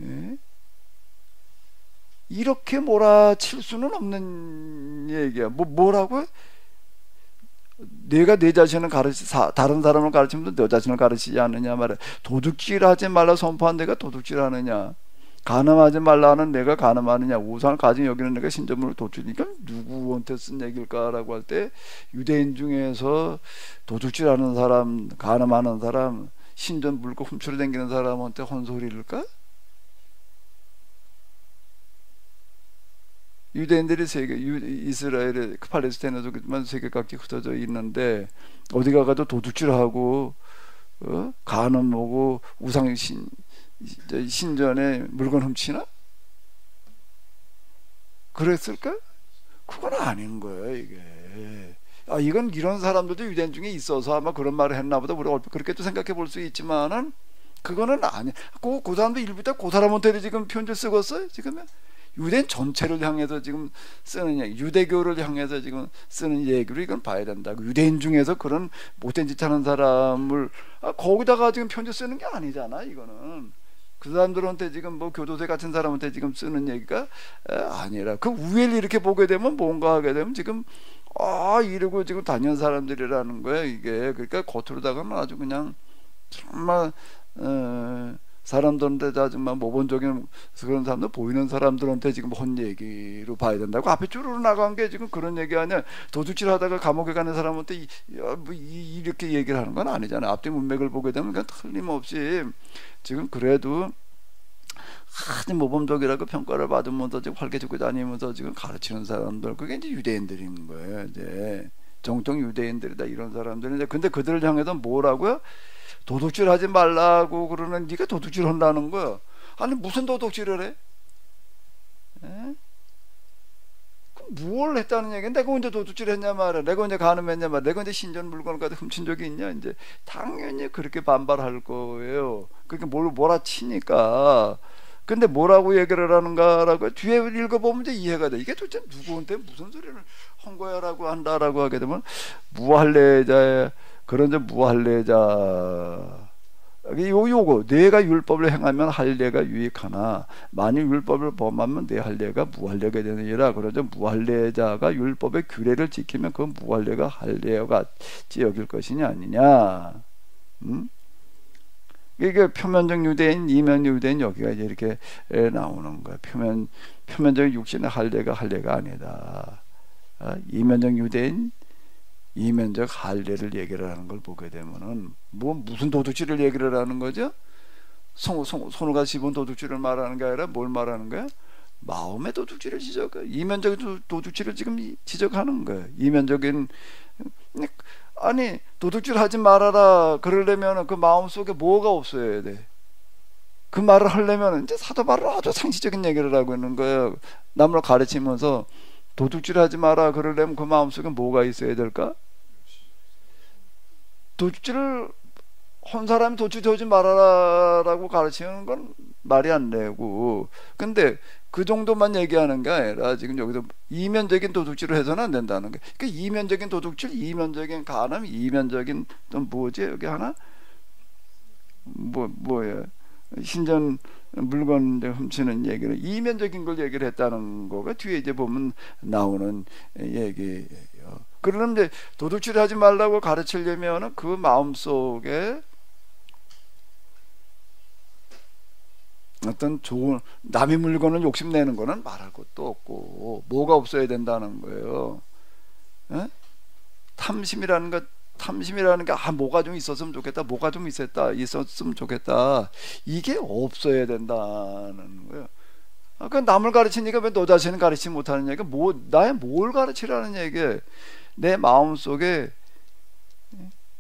예? 이렇게 몰아칠 수는 없는 얘기야. 뭐라고? 내가 내 자신을 다른 사람을 가르치면서 너 자신을 가르치지 않느냐 말이야. 도둑질하지 말라 선포한 내가 도둑질하느냐? 간음하지 말라 하는 내가 간음하느냐? 우상을 가진 여기는 내가 신전물을 도둑질이니까 누구한테 쓴 얘기일까라고 할 때 유대인 중에서 도둑질하는 사람, 간음하는 사람, 신전 물고 훔치러 다니는 사람한테 헌소리일까? 유대인들이 이스라엘의 팔레스타인에도 그만 세계각지 흩어져 있는데 어디 가도 도둑질하고 간음하고 우상 신전에 물건 훔치나? 그랬을까? 그건 아닌 거예요 이게. 이건 이런 사람들도 유대인 중에 있어서 아마 그런 말을 했나 보다 우리가 그렇게도 생각해 볼 수 있지만은 그거는 아니야. 그 사람도 일부 때 그 사람한테 지금 편지를 쓰겠어요 지금은? 유대인 전체를 향해서 지금 쓰는 얘기, 유대교를 향해서 지금 쓰는 얘기로 이건 봐야 된다. 유대인 중에서 그런 못된 짓 하는 사람을 거기다가 지금 편지 쓰는 게 아니잖아. 이거는 그 사람들한테 지금 뭐 교도소 같은 사람한테 지금 쓰는 얘기가 아니라 그 위를 이렇게 보게 되면 뭔가 하게 되면 지금 이러고 지금 다니는 사람들이라는 거야 이게. 그러니까 겉으로다가는 아주 그냥 정말 사람들한테 다 정말 모범적인 그런 사람들 보이는 사람들한테 지금 혼 얘기로 봐야 된다고. 앞에 줄으로 나간 게 지금 그런 얘기 아니야. 도둑질 하다가 감옥에 가는 사람한테 이렇게 얘기를 하는 건 아니잖아. 앞뒤 문맥을 보게 되면 그냥 틀림없이 지금 그래도 아주 모범적이라고 평가를 받으면서 지금 활개치고 다니면서 지금 가르치는 사람들, 그게 이제 유대인들인 거예요. 이제 정통 유대인들이다 이런 사람들인데, 근데 그들을 향해서 뭐라고요? 도둑질 하지 말라고 그러는 네가 도둑질 한다는 거야. 아니 무슨 도둑질을 해? 뭘 했다는 얘기야? 내가 언제 도둑질 했냐 말이야. 내가 언제 간음했냐 말이야. 내가 언제 신전 물건을 갖다 훔친 적이 있냐. 이제 당연히 그렇게 반발할 거예요. 그렇게 몰아치니까. 근데 뭐라고 얘기를 하는가라고 뒤에 읽어보면 이제 이해가 돼. 이게 도대체 누구한테 무슨 소리를 한 거야라고 한다라고 하게 되면 무할례자의 그런 저 무할례자 요거 내가 율법을 행하면 할례가 유익하나 만일 율법을 범하면 내 할례가 무할례가 되느니라. 그러죠. 무할례자가 율법의 규례를 지키면 그 무할례가 할례와 같이 여길 것이냐 아니냐. 이게 표면적 유대인, 이면 유대인 여기가 이제 이렇게 나오는 거야. 표면적 육신의 할례가 아니다. 이면적 유대인, 이면적 할례를 얘기를 하는 걸 보게 되면은 무슨 도둑질을 얘기를 하는 거죠? 손을 가서 집은 도둑질을 말하는 게 아니라 뭘 말하는 거야? 마음의 도둑질을 이면적인 도둑질을 지금 지적하는 거예요. 이면적인, 아니 도둑질 하지 말아라 그러려면 그 마음 속에 뭐가 없어야 돼? 그 말을 하려면 이제 사도 바울은 아주 상식적인 얘기를 하고 있는 거예요. 남을 가르치면서 도둑질 하지 마라 그러려면 그 마음 속에 뭐가 있어야 될까? 도둑질을 한 사람이 도둑질하지 말아라라고 가르치는 건 말이 안 되고, 근데 그 정도만 얘기하는 게 아니라 지금 여기서 이면적인 도둑질을 해서는 안 된다는 게, 그러니까 이면적인 도둑질, 이면적인 간음, 이면적인 또 뭐지 여기 하나 뭐야 신전 물건 훔치는 얘기는 이면적인 걸 얘기를 했다는 거가 뒤에 이제 보면 나오는 얘기예요. 그런데 도둑질 하지 말라고 가르치려면 그 마음 속에 어떤 좋은 남의 물건을 욕심내는 거는 말할 것도 없고 뭐가 없어야 된다는 거예요. 에? 탐심이라는 게 뭐가 좀 있었으면 좋겠다, 뭐가 좀 있었으면 좋겠다, 이게 없어야 된다는 거예요. 그 남을 가르치니까 왜 너 자신을 가르치지 못하는 얘기야? 나의 뭘 가르치라는 얘기야? 내 마음 속에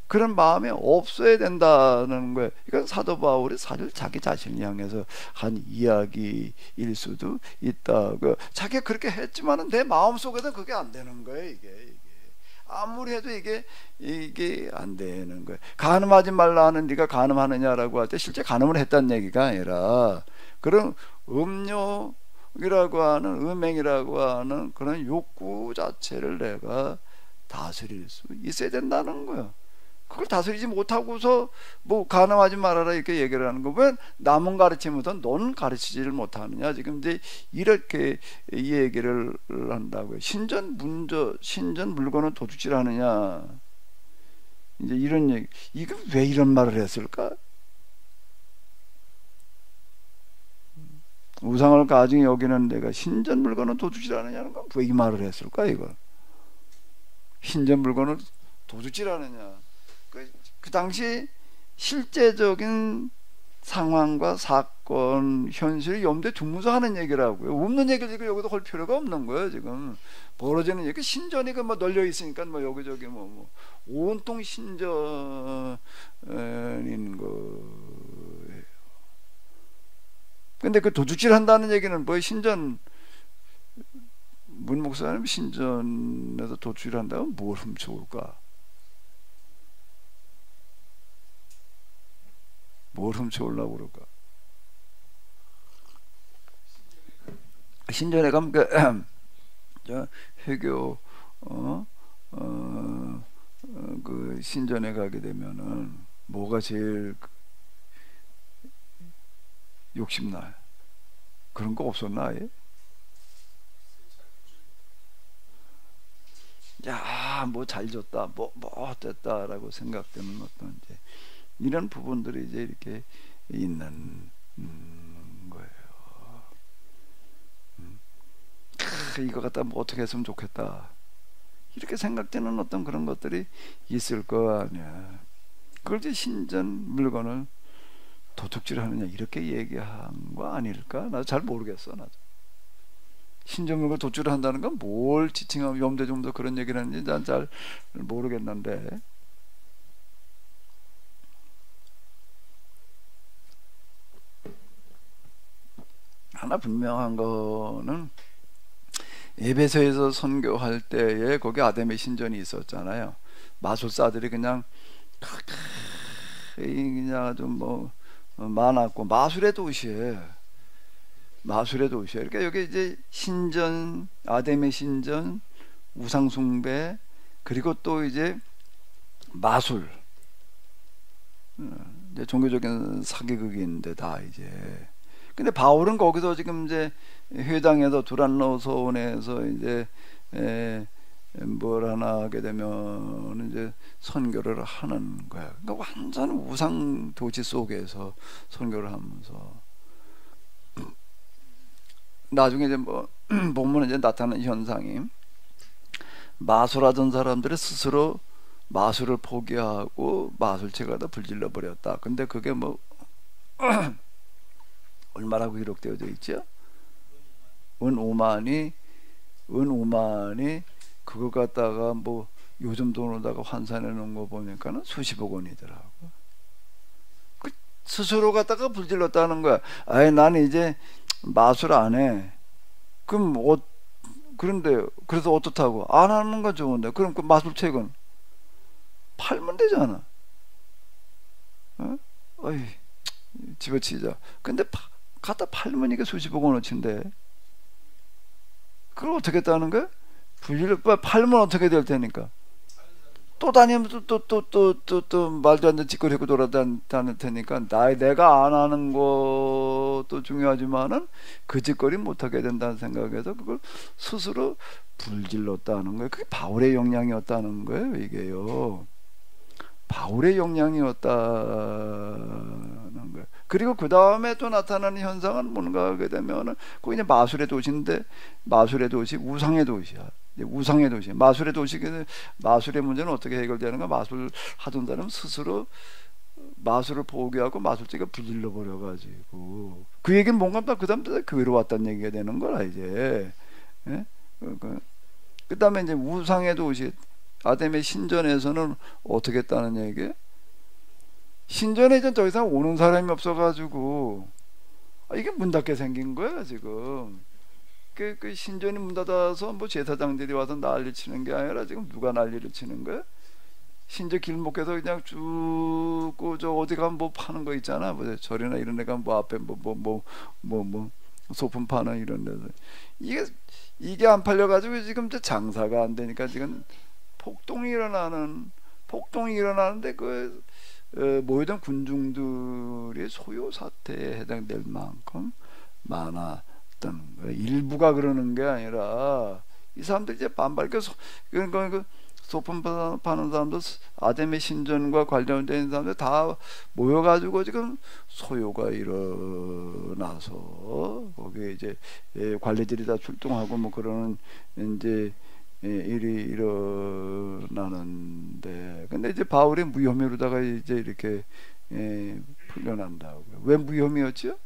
그런 마음이 없어야 된다는 거예요. 이건 사도 바울이 사실 자기 자신을 향해서 한 이야기일 수도 있다. 자기가 그렇게 했지만은 내 마음 속에서 그게 안 되는 거예요. 이게 아무리 해도 이게 안 되는 거예요. 간음하지 말라 하는 네가 간음하느냐라고 할 때 실제 간음을 했다는 얘기가 아니라 그런 음욕이라고 하는 음행이라고 하는 그런 욕구 자체를 내가 다스릴 수 있어야 된다는 거예요. 그걸 다스리지 못하고서 뭐 간음하지 말아라 이렇게 얘기를 하는 거, 왜 남은 가르치면서 넌 가르치지를 못하느냐, 지금 이제 이렇게 이 얘기를 한다고요. 신전 물건은 도둑질하느냐, 이제 이런 얘기. 이거 왜 이런 말을 했을까? 우상을 가증히 여기는 내가 신전 물건은 도둑질하느냐는 건 왜 이 말을 했을까? 이거 신전 물건을 도둑질하느냐, 그 당시 실제적인 상황과 사건, 현실을 염두에 두면서 하는 얘기라고요. 없는 얘기를 지금 여기도 할 필요가 없는 거예요. 지금 벌어지는 얘기, 신전이 뭐 널려 있으니까 뭐 여기저기 뭐 온통 신전인 거예요. 근데 그 도둑질 한다는 얘기는 뭐 신전, 문 목사님 신전에서 도둑질 한다면 뭘 훔쳐올까? 뭘 훔쳐오려고 그럴까? 신전에 가면 회교 그 신전에 가게 되면은 뭐가 제일 욕심나요? 그런 거 없었나? 아예? 야, 뭐 잘 줬다, 뭐 됐다라고 생각되는 어떤 이제 이런 부분들이 이제 이렇게 있는 거예요. 이거 갖다 뭐 어떻게 했으면 좋겠다, 이렇게 생각되는 어떤 그런 것들이 있을 거 아니야. 그걸 이제 신전 물건을 도둑질하느냐 이렇게 얘기한 거 아닐까? 나도 잘 모르겠어. 나도 신전 물건 도둑질을 한다는 건 뭘 지칭하면 염대정도 그런 얘기를 하는지 난 잘 모르겠는데, 하나 분명한 거는 에베소에서 선교할 때에 거기 아데미 신전이 있었잖아요. 마술사들이 그냥 아주 뭐 많았고 마술의 도시에 그러니까 여기 이제 신전, 아데미 신전, 우상 숭배, 그리고 또 이제 마술, 이제 종교적인 사기극인데 다 이제. 근데 바울은 거기서 지금 이제 회당에서 두란노소원에서 이제 뭘 하나 하게 되면 이제 선교를 하는 거야. 그러니까 완전 우상 도시 속에서 선교를 하면서 나중에 이제 뭐 보면 이제 나타나는 현상이, 마술하던 사람들이 스스로 마술을 포기하고 마술책을 다 불질러 버렸다. 근데 그게 뭐 얼마라고 기록되어져 있죠? 은 5만이 그거 갖다가 뭐 요즘 돈으로다가 환산해 놓은 거 보니까는 수십억 원이더라고. 그 스스로 갖다가 불질렀다는 거야. 아예 나는 이제 마술 안 해. 그럼 그런데 그래서 어떻다고? 안 하는 건 좋은데 그럼 그 마술책은 팔면 되잖아. 어? 어이, 집어치자. 근데 갖다 팔면 이게 수십억 원어치인데 그걸 어떻게 했다는 거야? 팔면 어떻게 될 테니까. 또 다니면 또 말도 안 되는 짓거리 하고 돌아다닐 테니까 내가 안 하는 것도 중요하지만은 그 짓거리 못하게 된다는 생각에서 그걸 스스로 불질렀다는 거예요. 그게 바울의 역량이었다는 거예요. 이게요. 바울의 역량이었다는 거예요. 그리고 그 다음에 또 나타나는 현상은 뭔가 하게 되면은 그 이제 마술의 도시인데 마술의 도시, 우상의 도시야. 우상의 도시, 마술의 도시. 마술의 문제는 어떻게 해결되는가? 마술 하던 사람 스스로 마술을 포기하고 마술책을 불질러 버려가지고 그 얘기는 뭔가 그 다음 때 교회로 왔다는 얘기가 되는 거라 이제. 예? 그 다음에 이제 우상의 도시, 아담의 신전에서는 어떻게 했다는 얘기예요? 신전에 이제 더 이상 오는 사람이 없어가지고 이게 문 닫게 생긴 거야 지금. 그 신전이 문 닫아서 뭐 제사장들이 와서 난리 치는 게 아니라 지금 누가 난리를 치는 거야? 신전 길목에서 그냥 쭉 저 어디 가면 뭐 파는 거 있잖아. 뭐 절이나 이런 데 가면 뭐 앞에 뭐 소품 파는 이런 데서 이게 안 팔려가지고 지금 이제 장사가 안 되니까 지금 폭동이 일어나는데 그 모이던 군중들의 소요 사태에 해당될 만큼 많았던 거예요. 일부가 그러는 게 아니라 이 사람들 이제 반발. 그 소품 파는 사람도 아담의 신전과 관련된 사람들 다 모여가지고 지금 소요가 일어나서 거기에 이제 관리들이 다 출동하고 뭐 그러는 이제 일이 일어나는데, 근데 이제 바울의 무혐의로다가 이제 이렇게 풀려난다고요. 왜 무혐의였죠?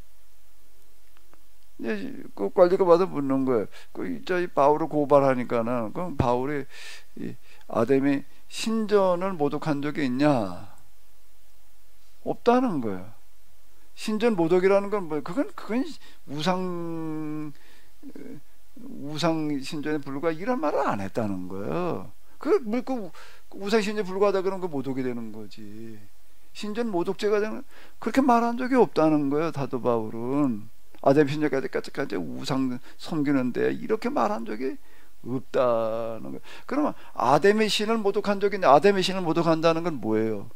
이제 그 관리가 받아 묻는 거예요. 이 바울을 고발하니까는 그럼 바울이 아담이 신전을 모독한 적이 있냐? 없다는 거예요. 신전 모독이라는 건 뭐 그건 우상 신전에 불과 이런 말을 안 했다는 거예요. 그 우상 신전에 불과하다 그런 거 모독이 되는 거지. 신전 모독죄가 되는 그렇게 말한 적이 없다는 거예요. 사도 바울은 아담 신전까지 우상 섬기는데 이렇게 말한 적이 없다는 거예요. 그러면 아담의 신을 모독한 적이 있는데 아담의 신을 모독한다는 건 뭐예요?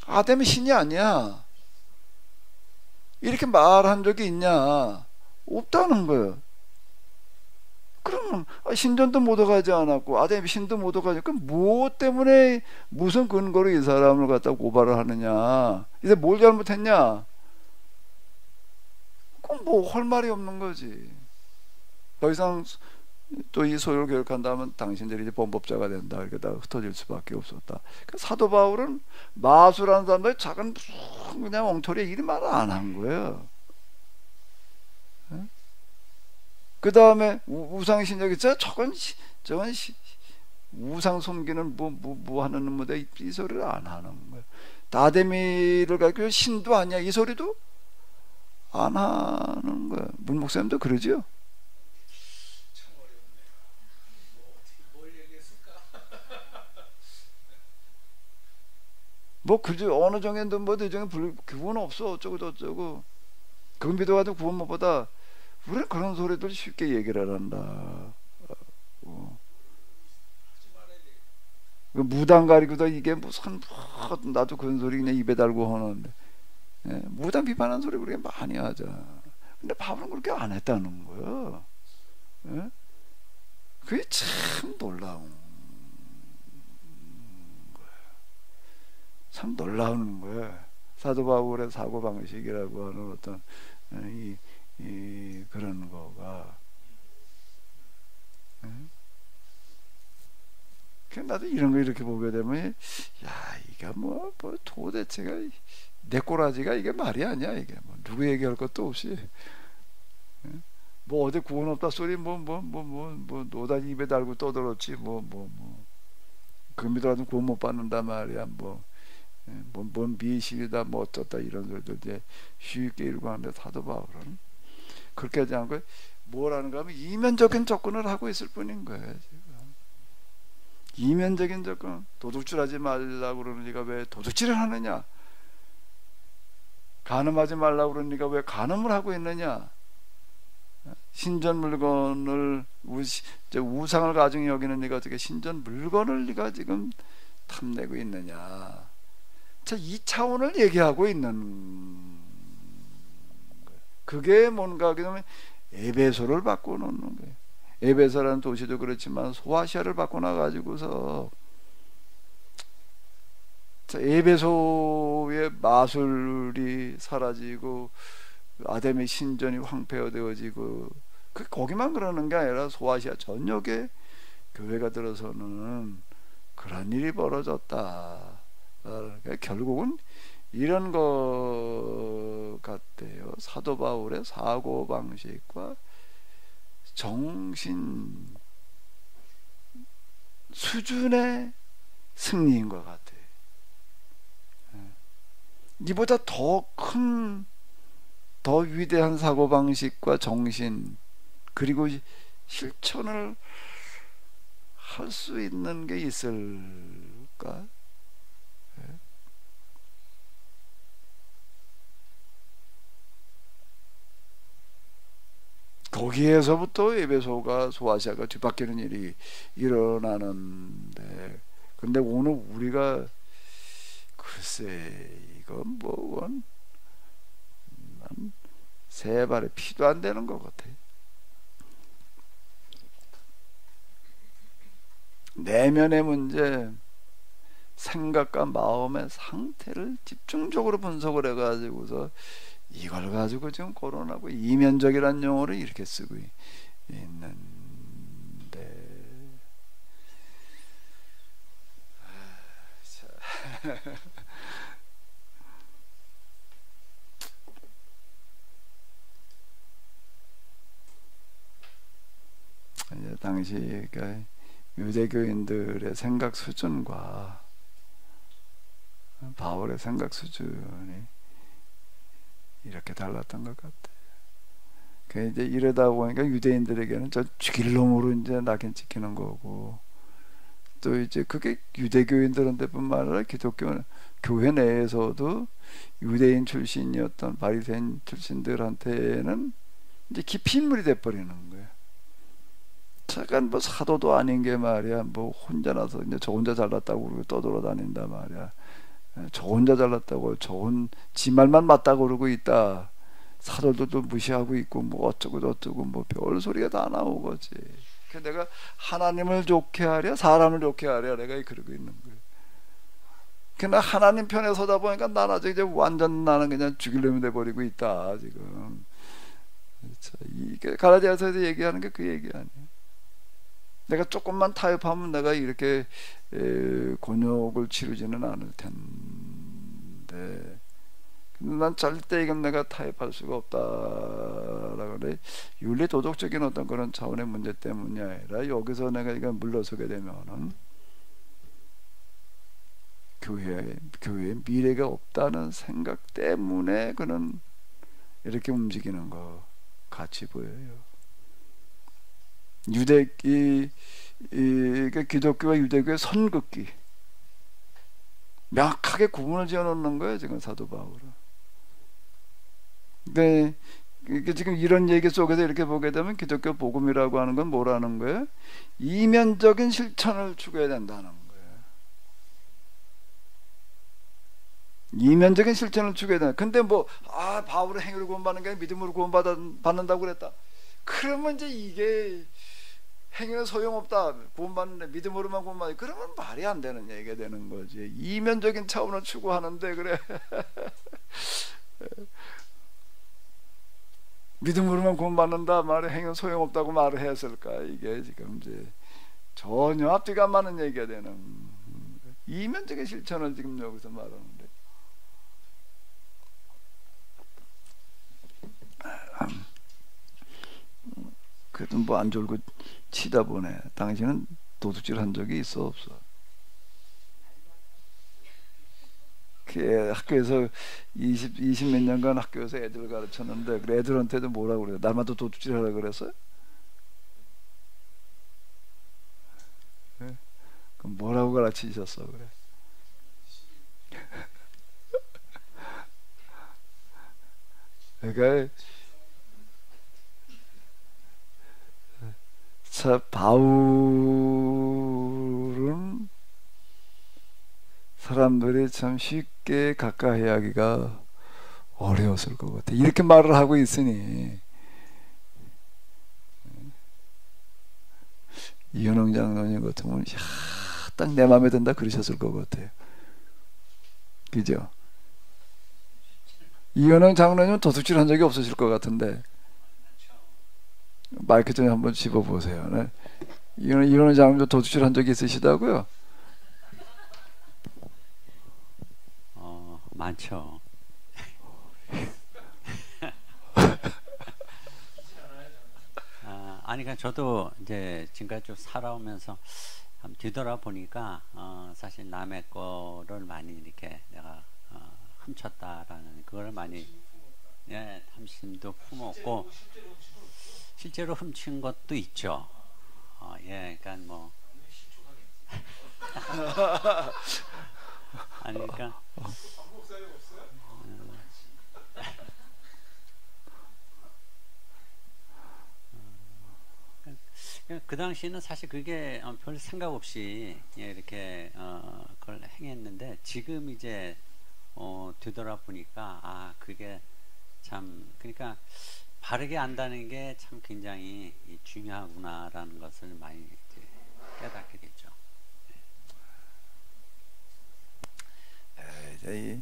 아담의 신이 아니야. 이렇게 말한 적이 있냐? 없다는 거예요. 그러면 신전도 모독하지 않았고 아담의 신도 모독하지, 그럼 무엇 때문에 무슨 근거로 이 사람을 갖다 고발을 하느냐? 이제 뭘 잘못했냐? 그건 뭐 할 말이 없는 거지. 더 이상 또 이 소유를 교육한다면 당신들이 이제 범법자가 된다. 이렇게 다 흩어질 수밖에 없었다. 사도 바울은 마술하는 사람들 작은 그냥 엉터리 일이 말을 안 한 거예요. 그 다음에 우상 신적 있죠? 저건 우상 섬기는 뭐 하는 무대 이 소리를 안 하는 거예요. 다데미를 가지고 신도 아니야 이 소리도 안 하는 거예요. 문 목사님도 그러죠? 뭐 그죠? 어느 정도는 뭐 대정에 구원 없어 어쩌고 저쩌고 그건 믿어가도 구원 못 받아. 우리는 그런 소리들 쉽게 얘기를 한다. 무당 가리고도 이게 무슨 나도 그런 소리 그냥 입에 달고 하는데 무당 비판하는 소리 우리가 많이 하자. 근데 바울은 그렇게 안 했다는 거예요. 그게 참 놀라운 거예요. 참 놀라운 거예요. 사도 바울의 사고 방식이라고 하는 어떤 그런 거가 나도 이런 거 이렇게 보게 되면 야 이게 뭐 도대체가 내 꼬라지가 이게 말이 아니야. 이게 뭐 누구 얘기할 것도 없이 뭐 어디 구원 없다 소리 뭐 노다지 입에 달고 떠들었지 그 믿어라도 구원 못 받는다 말이야. 뭔 미신이다 뭐 어쩌다 이런 소리들 이제 쉽게 일고 하는데 사도 바울은 그렇게 하지 않고 뭐라는가 하면 이면적인 접근을 하고 있을 뿐인 거예요. 지금 이면적인 접근. 도둑질하지 말라고 그러니까 왜 도둑질을 하느냐, 간음하지 말라고 그러니까 왜 간음을 하고 있느냐, 신전 물건을 우상을 가지고 여기는 네가 어떻게 신전 물건을 네가 지금 탐내고 있느냐. 자, 이 차원을 얘기하고 있는 거예요. 그게 뭔가 그러면 에베소를 바꿔놓는 거예요. 에베소라는 도시도 그렇지만 소아시아를 바꿔놔가지고서 에베소의 마술이 사라지고 아담의 신전이 황폐화되어지고 거기만 그러는 게 아니라 소아시아 전역에 교회가 들어서는 그런 일이 벌어졌다. 그러니까 결국은 이런 것 같아요. 사도 바울의 사고방식과 정신 수준의 승리인 것 같아요. 이보다 더 큰, 더 위대한 사고방식과 정신 그리고 실천을 할 수 있는 게 있을까? 거기에서부터 에베소가 소아시아가 뒤바뀌는 일이 일어나는데, 근데 오늘 우리가 글쎄 이건 뭐건 세 발에 피도 안 되는 것 같아. 내면의 문제, 생각과 마음의 상태를 집중적으로 분석을 해가지고서 이걸 가지고 지금 거론하고 이면적이라는 용어를 이렇게 쓰고 있는데, 이제 당시 그러니까 유대교인들의 생각 수준과 바울의 생각 수준이 이렇게 달랐던 것 같아요. 그 이제 이러다 보니까 유대인들에게는 저 죽일 놈으로 이제 낙인 찍히는 거고, 또 이제 그게 유대교인들한테뿐만 아니라 기독교 교회 내에서도 유대인 출신이었던 바리새인 출신들한테는 이제 깊이 인물이 돼버리는 거예요. 잠깐 뭐 사도도 아닌 게 말이야, 뭐 혼자 나서 이제 저 혼자 잘났다고 그러고 떠돌아다닌다 말이야. 저 혼자 잘났다고, 지 말만 맞다고 그러고 있다. 사도들도 무시하고 있고 뭐 어쩌고 저쩌고 뭐 별 소리가 다 나오거지. 그래서 내가 하나님을 좋게 하랴 사람을 좋게 하랴 내가 그러고 있는 거예요. 그러나 하나님 편에 서다 보니까 난 아직 이제 완전 나는 그냥 죽이려면 돼버리고 있다 지금. 이게 갈라디아서에서 얘기하는 게 그 얘기 아니에요. 내가 조금만 타협하면 내가 이렇게 곤욕을 치르지는 않을 텐데, 난 절대 이건 내가 타협할 수가 없다라고 그래. 윤리 도덕적인 어떤 그런 차원의 문제 때문이 아니라 여기서 내가 이건 물러서게 되면은 교회에 미래가 없다는 생각 때문에 그는 이렇게 움직이는 것 같이 보여요. 기독교와 유대교의 선긋기 명확하게 구분을 지어놓는 거예요 지금 사도 바울은. 근데 지금 이런 얘기 속에서 이렇게 보게 되면 기독교 복음이라고 하는 건 뭐라는 거예요? 이면적인 실천을 추구해야 된다는 거예요. 이면적인 실천을 추구해야 된다. 근데 바울의 행위로 구원받는 게 아니라 믿음으로 구원받는다고 그랬다. 그러면 이제 이게 행위는 소용없다. 구원받는데 믿음으로만 구원받는다. 그러면 말이 안 되는 얘기가 되는 거지. 이면적인 차원을 추구하는데 그래. 믿음으로만 구원받는다 말에 행위는 소용없다고 말을 했을까? 이게 지금 이제 전혀 앞뒤가 안 맞는 얘기가 되는 이면적인 실천을 지금 여기서 말하는데, 그래도 뭐 안 졸고 치다 보네. 당신은 도둑질 한 적이 있어 없어? 그 학교에서 20 몇 년간 학교에서 애들 가르쳤는데 그 애들한테도 뭐라고 그래요? 나만도 도둑질 하라 그랬어요? 네? 그럼 뭐라고 가르치셨어 그래? 그러니까 바울은 사람들이 참 쉽게 가까이 하기가 어려웠을 것 같아. 이렇게 말을 하고 있으니 이현웅 장로님 같으면 딱 내 마음에 든다 그러셨을 것 같아요. 그죠? 이현웅 장로님은 도둑질 한 적이 없으실 것 같은데 마이크 좀 한번 집어보세요. 네. 이현웅 장로님도 도둑질 한 적이 있으시다고요? 많죠. 아니, 그러니까 저도 이제 지금까지 좀 살아오면서 한번 뒤돌아보니까 사실 남의 거를 많이 이렇게 내가 훔쳤다라는 그걸 많이, 예, 탐심도 품었고 실제로 훔친 것도 있죠. 예, 그러니까 뭐 아니, 그러니까 그 당시에는 사실 그게 별 생각 없이 이렇게 그걸 행했는데 지금 이제 되돌아보니까 그게 참, 그러니까 바르게 안다는 게 참 굉장히 중요하구나라는 것을 많이 이제 깨닫게 됐죠. 이제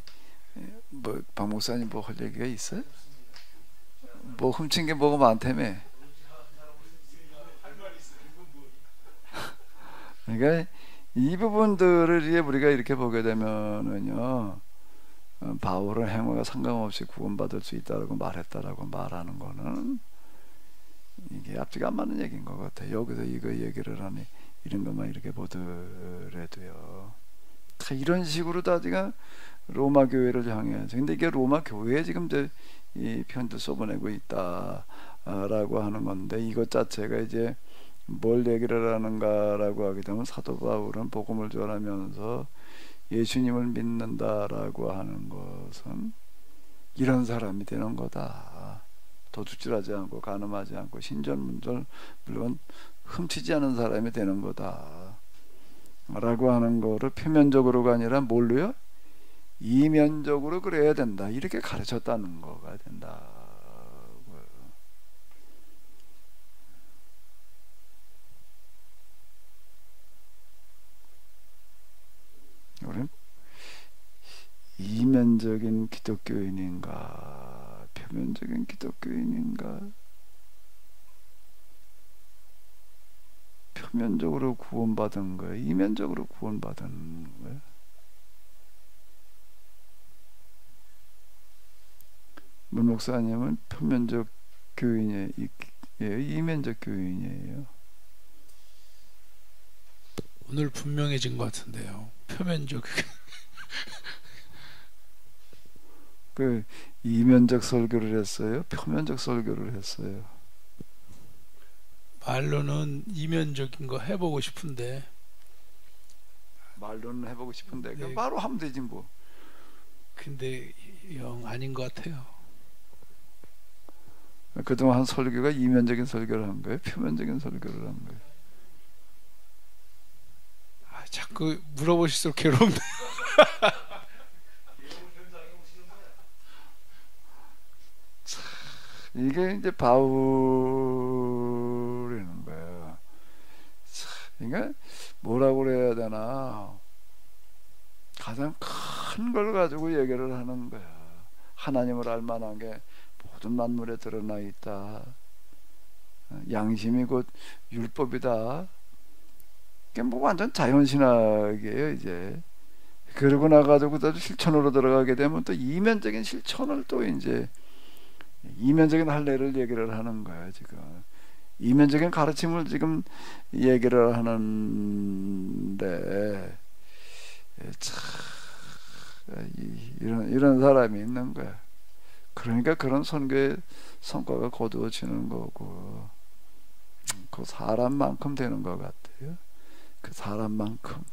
뭐 박 목사님 뭐 할 얘기가 있어요? 뭐 훔친 게 뭐가 많다며? 그러니까 이 부분들을 이제 우리가 이렇게 보게 되면은요, 바울은 행위가 상관없이 구원받을 수 있다라고 말했다라고 말하는 거는 이게 앞뒤가 안 맞는 얘기인 것 같아요. 여기서 이거 얘기를 하니 이런 것만 이렇게 보더라도요, 다 이런 식으로 다 지금 로마 교회를 향해서, 근데 이게 로마 교회에 지금 이제 이 편지를 써보내고 있다라고 하는 건데, 이것 자체가 이제 뭘 얘기를 하는가라고 하게 되면 사도 바울은 복음을 전하면서 예수님을 믿는다라고 하는 것은 이런 사람이 되는 거다. 도둑질하지 않고 간음하지 않고 신전문절 물론 훔치지 않은 사람이 되는 거다 라고 하는 거를 표면적으로가 아니라 뭘로요? 이면적으로 그래야 된다, 이렇게 가르쳤다는 거가 된다. 우리는 이면적인 기독교인인가 표면적인 기독교인인가, 표면적으로 구원받은 거예요, 이면적으로 구원받은 거예요? 문 목사님은 표면적 교인이에요, 이면적 교인이에요? 오늘 분명해진 것 같은데요. 표면적. 그 이면적 설교를 했어요, 표면적 설교를 했어요? 말로는 이면적인 거 해보고 싶은데, 말로는 해보고 싶은데 네. 바로 하면 되지 뭐. 근데 영 아닌 것 같아요. 그동안 한 설교가 이면적인 설교를 한 거예요, 표면적인 설교를 한 거예요? 자꾸 물어보실수록 괴롭네. 이게 이제 바울이는 거예요. 그러니까 뭐라고 그래야 되나, 가장 큰 걸 가지고 얘기를 하는 거야. 하나님을 알 만한 게 모든 만물에 드러나 있다. 양심이 곧 율법이다. 그게 뭐 완전 자연신학이에요 이제. 그러고 나가지고 또 실천으로 들어가게 되면 또 이면적인 실천을 또 이제 이면적인 할례를 얘기를 하는 거예요 지금. 이면적인 가르침을 지금 얘기를 하는데 참 이런 사람이 있는 거야. 그러니까 그런 선교의 성과가 거두어지는 거고, 그 사람만큼 되는 것 같아요. 그 사람만큼,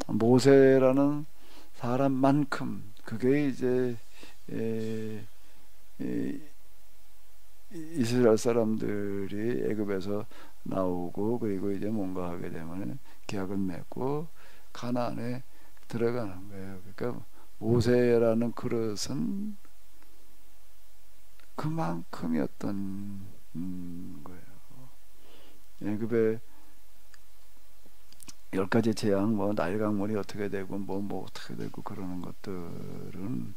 모세라는 사람만큼, 그게 이제 이스라엘 사람들이 애굽에서 나오고 그리고 이제 뭔가 하게 되면 계약을 맺고 가나안에 들어가는 거예요. 그러니까 모세라는 그릇은 그만큼이었던 거예요. 애굽의 10가지 재앙, 뭐 나일 강물이 어떻게 되고 뭐 어떻게 되고 그러는 것들은,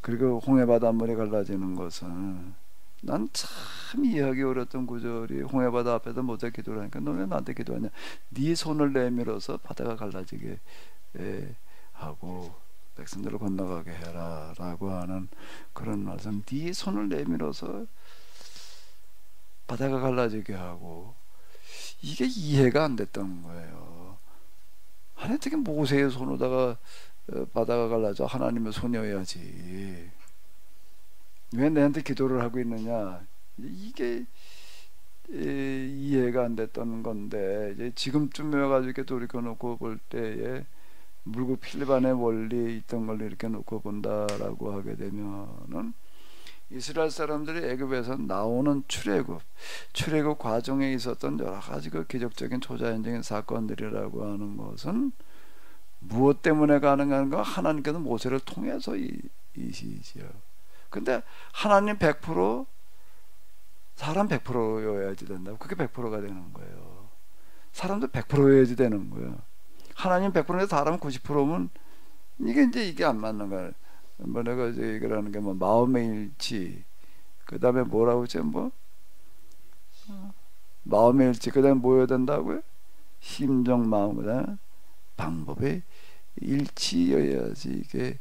그리고 홍해 바닷물이 갈라지는 것은 난 참 이해하기 어려웠던 구절이, 홍해 바다 앞에서 모세 기도를 하니까 너 왜 나한테 기도하냐, 네 손을 내밀어서 바다가 갈라지게 하고 백성들을 건너가게 해라 라고 하는 그런 말씀. 네 손을 내밀어서 바다가 갈라지게 하고, 이게 이해가 안 됐던 거예요. 아니 어떻게 모세의 손으로다가 바다가 갈라져? 하나님의 손이어야지. 왜 내한테 기도를 하고 있느냐? 이게 이해가 안 됐던 건데, 이제 지금쯤 와가지고 이렇게 돌이켜놓고 볼 때에 물고 필리반의 원리 있던 걸 이렇게 놓고 본다라고 하게 되면은, 이스라엘 사람들이 애굽에서 나오는 출애굽 과정에 있었던 여러 가지 그 기적적인 초자연적인 사건들이라고 하는 것은 무엇 때문에 가능한가? 하나님께서 모세를 통해서 이시지요. 근데 하나님 100%, 사람 100%여야지 된다고. 그게 100%가 되는 거예요. 사람도 100%여야지 되는 거예요. 하나님 100%인데 사람 90%면 이게 안 맞는 거예요. 뭐 내가 이제 얘기하는 게 뭐 마음의 일치, 그 다음에 뭐라고 했지? 뭐 마음의 일치, 그 다음에 뭐여야 된다고요? 심정, 마음, 그 다음에 방법의 일치여야지 이게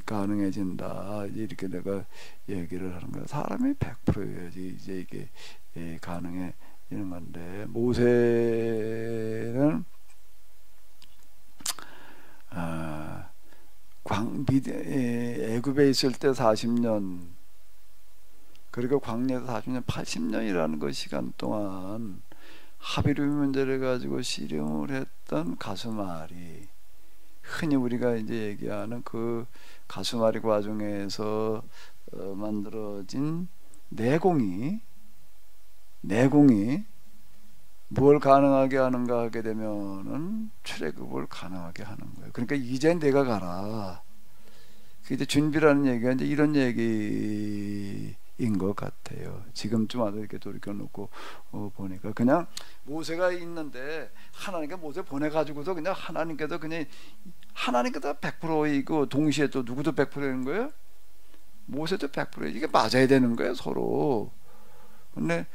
가능해진다. 이렇게 내가 얘기를 하는 거야. 사람이 100%여야지 이제 이게 가능해지는 건데, 모세는 애굽에 있을 때 40년, 그리고 광야에서 40년, 80년이라는 그 시간 동안 하비루 문제를 가지고 씨름을 했던 가수마리, 흔히 우리가 이제 얘기하는 그 가수마리 과정에서 만들어진 내공이 뭘 가능하게 하는가 하게 되면은 출애굽을 가능하게 하는 거예요. 그러니까 이제 내가 가라. 그 이제 준비라는 얘기가 이제 이런 얘기인 것 같아요. 지금쯤 와서 이렇게 돌이켜놓고 보니까 그냥 모세가 있는데 하나님께 모세 보내가지고서 그냥 하나님께서 100%이고 동시에 또 누구도 100%인 거예요? 모세도 100%. 이게 맞아야 되는 거예요, 서로. 근데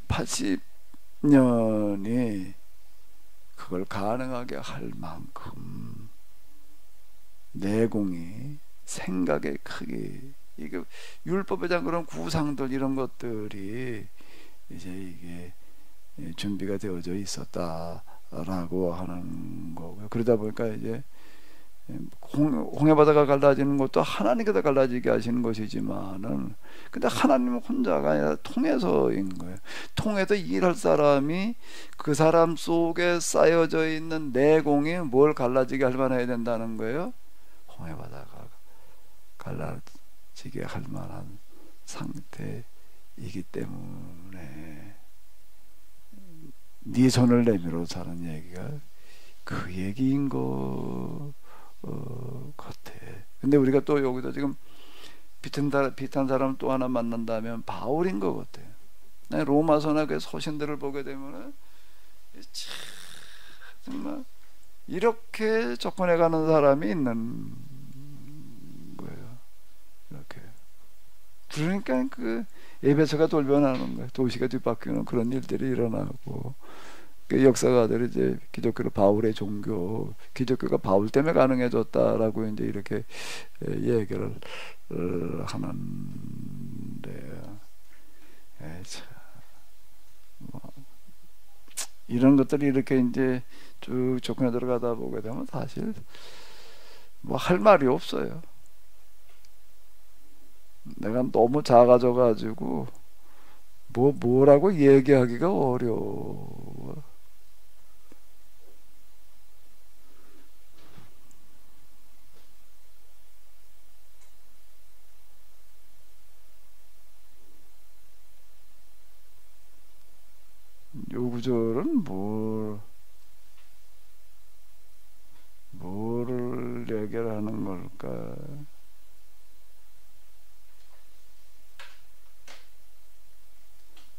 80년이 그걸 가능하게 할 만큼 내공이, 생각의 크기, 이게 율법에 대한 그런 구상들, 이런 것들이 이제 이게 준비가 되어져 있었다라고 하는 거고요. 그러다 보니까 이제 홍해바다가 갈라지는 것도 하나님께서 갈라지게 하시는 것이지만은, 근데 하나님은 혼자가 아니라 통해서인 거예요. 통해서 일할 사람이 그 사람 속에 쌓여져 있는 내공이 뭘 갈라지게 할 만해야 된다는 거예요. 홍해바다가 갈라지게 할 만한 상태이기 때문에 네 손을 내밀어서 하는 얘기가 그 얘기인 거 같아. 근데 우리가 또 여기서 지금 비슷한 사람 또 하나 만난다면 바울인 것 같아요. 로마서나 그 서신들을 보게 되면은 정말 이렇게 접근해가는 사람이 있는 거예요. 이렇게. 그러니까 에베소가 돌변하는 거예요. 도시가 뒤바뀌는 그런 일들이 일어나고, 그 역사가들이 이제 기독교로 바울의 종교, 기독교가 바울 때문에 가능해졌다라고 이제 이렇게 얘기를 하는데요. 참, 뭐, 이런 것들이 이렇게 이제 쭉 접근해 들어가다 보게 되면 사실 뭐 할 말이 없어요. 내가 너무 작아져 가지고 뭐라고 얘기하기가 어려워. 요 구절은 뭐를 얘기를 하는 걸까?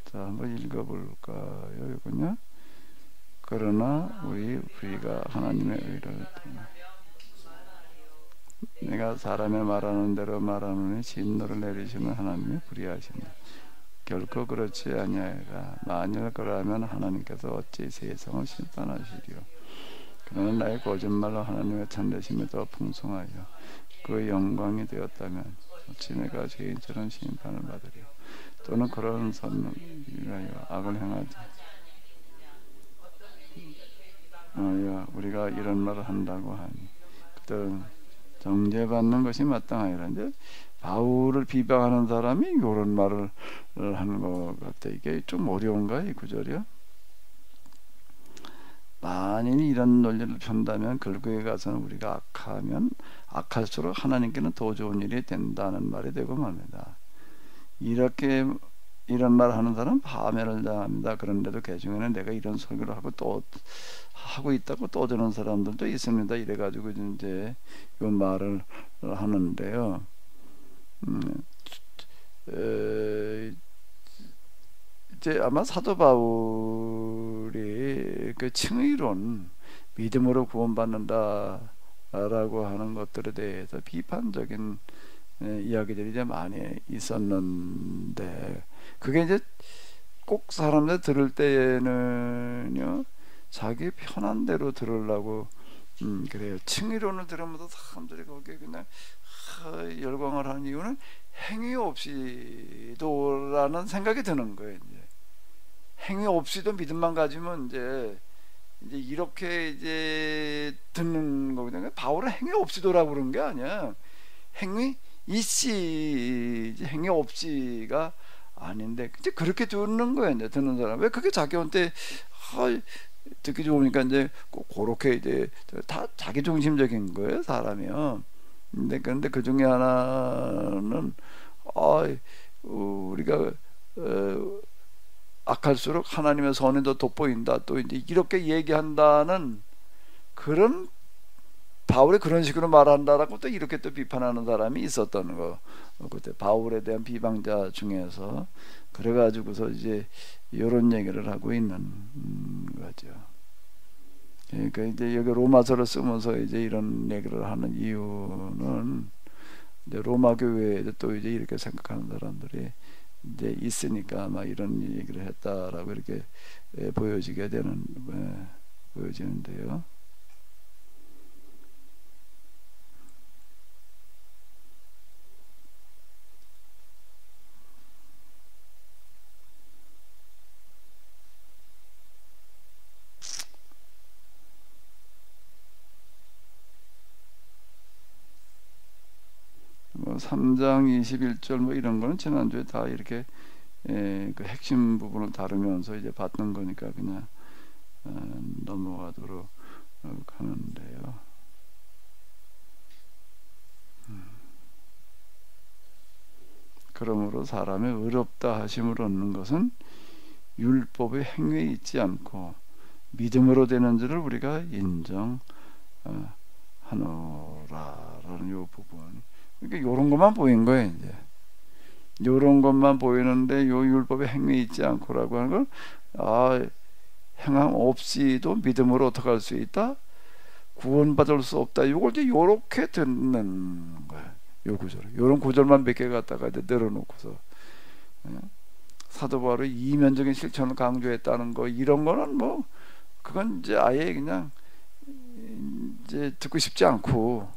자, 한번 읽어볼까요? 이거냐? 그러나 우리가 하나님의 의를 내가 사람의 말하는 대로 말하노니 진노를 내리시는 하나님이 불의하신다. 결코 그렇지 아니하리라. 만일 그러하면 하나님께서 어찌 세상을 심판하시리요. 그러나 나의 거짓말로 하나님의 참되심이 더 풍성하여 그 영광이 되었다면 어찌 내가 죄인처럼 심판을 받으리요. 또는 그런 선을 위하여 악을 행하지 우리가 이런 말을 한다고 하니 그들은 정죄받는 것이 마땅하리라. 이제 바울을 비방하는 사람이 이런 말을 하는 것 같아. 이게 좀 어려운가 이 구절이요? 만일 이런 논리를 편다면 결국에 가서는 우리가 악하면 악할수록 하나님께는 더 좋은 일이 된다는 말이 되고 맙니다. 이렇게 이런 말 하는 사람은 파멸을 당합니다. 그런데도 그 중에는 내가 이런 설교를 하고 또 하고 있다고 떠드는 사람들도 있습니다. 이래가지고 이제 이 말을 하는데요. 이제 아마 사도 바울이 그 칭의론, 믿음으로 구원받는다라고 하는 것들에 대해서 비판적인 이야기들이 이제 많이 있었는데, 그게 이제 꼭 사람들 들을 때에는요 자기 편한 대로 들으려고 그래요. 칭의론을 들으면서 사람들이 거기에 그냥 열광을 하는 이유는 행위 없이도라는 생각이 드는 거예요. 이제 행위 없이도 믿음만 가지면 이제 이렇게 이제 듣는 거거든요. 바울은 행위 없이도라고 그런 게 아니야. 행위 있이 행위 없이가 아닌데 이제 그렇게 듣는 거예요. 이제 듣는 사람 왜 그게 자기한테 듣기 좋으니까 이제 꼭 그렇게 이제 다 자기 중심적인 거예요, 사람이요. 그런데 그 중에 하나는 우리가 악할수록 하나님의 선이 더 돋보인다. 또 이제 이렇게 얘기한다는 그런 바울이 그런 식으로 말한다라고 또 이렇게 또 비판하는 사람이 있었던 거. 그때 바울에 대한 비방자 중에서 그래가지고서 이제 이런 얘기를 하고 있는 거죠. 그러니까 이제 여기 로마서를 쓰면서 이제 이런 얘기를 하는 이유는 이제 로마 교회에 또 이제 이렇게 생각하는 사람들이 이제 있으니까 아마 이런 얘기를 했다라고 이렇게 보여지는데요. 뭐 3장 21절 뭐 이런 거는 지난주에 다 이렇게 그 핵심 부분을 다루면서 이제 봤던 거니까 그냥 넘어가도록 하는데요. 그러므로 사람의 의롭다 하심을 얻는 것은 율법의 행위에 있지 않고 믿음으로 되는 줄을 우리가 인정하노라라는 요 부분. 그러니까 요런 것만 보인 거예요. 이제 요런 것만 보이는데 요 율법의 행위에 있지 않고라고 하는 걸 행함 없이도 믿음으로 어떻게 할 수 있다? 구원받을 수 없다. 요걸 이제 요렇게 듣는 거예요. 요 구절. 요런 구절만 몇 개 갖다가 이제 늘어놓고서 사도 바울이 이면적인 실천을 강조했다는 거, 이런 거는 뭐 그건 이제 아예 그냥 이제 듣고 싶지 않고,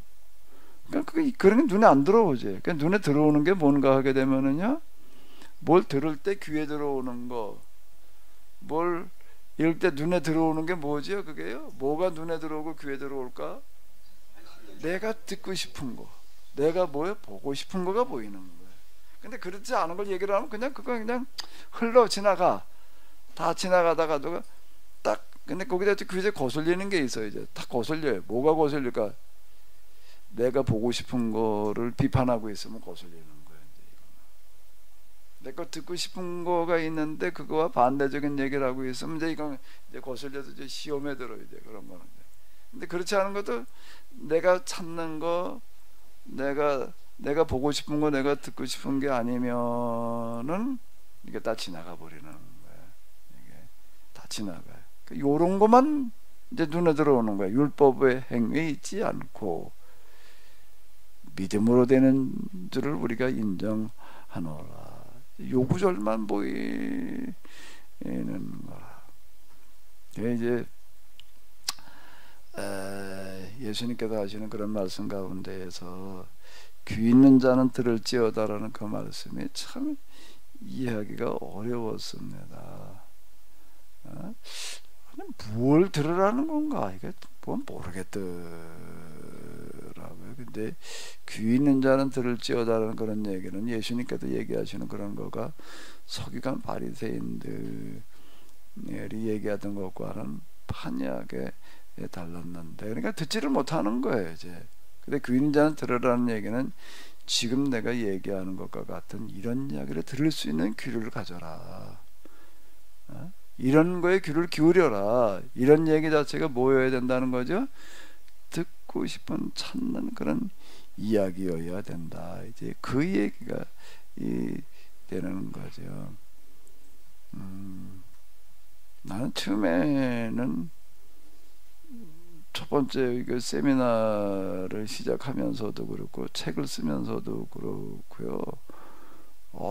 그러니까 그런 게 눈에 안 들어오지. 그러니까 눈에 들어오는 게 뭔가 하게 되면은요, 뭘 들을 때 귀에 들어오는 거, 뭘 읽을 때 눈에 들어오는 게 뭐지요? 그게요? 뭐가 눈에 들어오고 귀에 들어올까? 내가 듣고 싶은 거, 내가 뭐에 보고 싶은 거가 보이는 거예요. 근데 그렇지 않은 걸 얘기를 하면 그냥 그거 그냥 흘러 지나가. 다 지나가다가도 딱, 근데 거기다 귀에 거슬리는 게 있어요. 이제 딱 거슬려요. 뭐가 거슬릴까? 내가 보고 싶은 거를 비판하고 있으면 거슬리는 거예요. 내가 듣고 싶은 거가 있는데 그거와 반대적인 얘기를 하고 있으면 이제 이건 이제 거슬려서 이제 시험에 들어야 돼. 그런 거는. 근데 그렇지 않은 것도 내가 찾는 거, 내가 보고 싶은 거, 내가 듣고 싶은 게 아니면은 이게 다 지나가 버리는 거예요. 이게 다 지나가요. 요런 것만 이제 눈에 들어오는 거예요. 율법의 행위에 있지 않고 믿음으로 되는 줄을 우리가 인정하노라. 요 구절만 보이는 거라. 이제 예수님께서 하시는 그런 말씀 가운데에서 귀 있는 자는 들을지어다라는 그 말씀이 참 이해하기가 어려웠습니다. 뭘 들으라는 건가? 이게 뭐 모르겠더라고요. 근데 귀 있는 자는 들을지어다라는 그런 얘기는 예수님께서 얘기하시는 그런 거가 서기관 바리새인들이 얘기하던 것과는 판이하게 달랐는데, 그러니까 듣지를 못하는 거예요 이제. 근데 귀 있는 자는 들으라는 얘기는 지금 내가 얘기하는 것과 같은 이런 이야기를 들을 수 있는 귀를 가져라. 이런 거에 귀를 기울여라. 이런 얘기 자체가 뭐여야 된다는 거죠? 듣고 싶은 찾는 그런 이야기여야 된다. 이제 그 얘기가 되는 거죠. 나는 처음에는 첫 번째 이거 세미나를 시작하면서도 그렇고 책을 쓰면서도 그렇고요.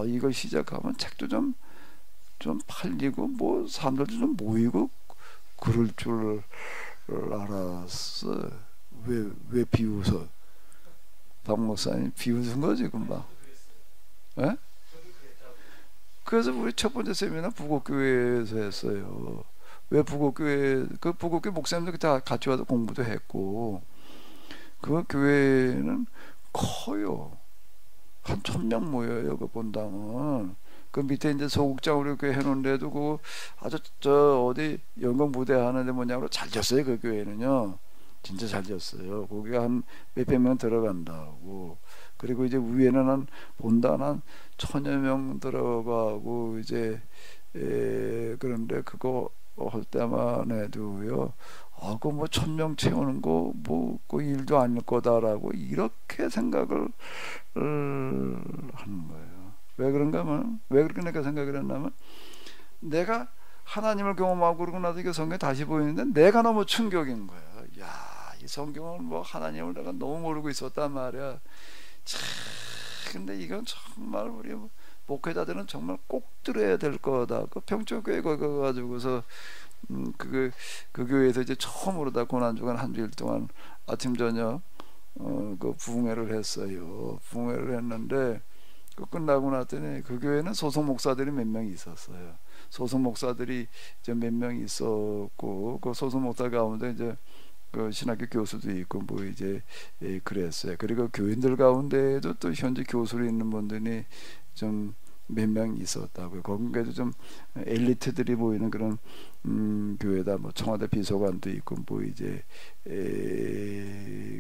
이거 시작하면 책도 좀 팔리고 뭐 사람들도 좀 모이고 그럴 줄 알았어. 왜 비웃어? 박 목사님 비웃은 거지 금방. 예? 그래서 우리 첫 번째 세미나 부곡교회에서 했어요. 왜 부곡교회, 그 부곡교회 목사님들 다 같이 와서 공부도 했고, 그 교회는 커요. 한 1000명 모여요. 그 본당은. 그 밑에 이제 소극장으로 이렇게 해놓은데도 그 아주 어디 연극 무대 하는데 뭐냐고 잘 졌어요. 그 교회는요. 진짜 잘 졌어요. 거기가 한 몇백 명 들어간다고. 그리고 이제 위에는 한 본당 한 1000여 명 들어가고 이제 그런데 그거 할 때만 해도요. 그 뭐 1000명 채우는 거 뭐 그 일도 아닐 거다라고 이렇게 생각을 하는 거예요. 왜 그런가 하면, 왜 그렇게 내가 생각을 했냐면, 내가 하나님을 경험하고 그러고 나서 이게 성경에 다시 보이는데 내가 너무 충격인 거야. 야, 이 성경은 뭐 하나님을 내가 너무 모르고 있었단 말이야. 참, 근데 이건 정말 우리 목회자들은 정말 꼭 들어야 될 거다. 그 평촌교회 거기 가지고서 그 교회에서 이제 처음으로 다 고난주간 한 주일 동안 아침 저녁 그 부흥회를 했어요. 부흥회를 했는데 그 끝나고 났더니 그 교회는 소속 목사들이 몇 명 있었어요. 소속 목사들이 이제 몇 명 있었고, 그 소속 목사 가운데 이제 그 신학교 교수도 있고 뭐 이제 그랬어요. 그리고 교인들 가운데에도 또 현재 교수로 있는 분들이 좀 몇 명 있었다고요. 거기에도 좀 엘리트들이 모이는 그런 교회다. 뭐 청와대 비서관도 있고 뭐 이제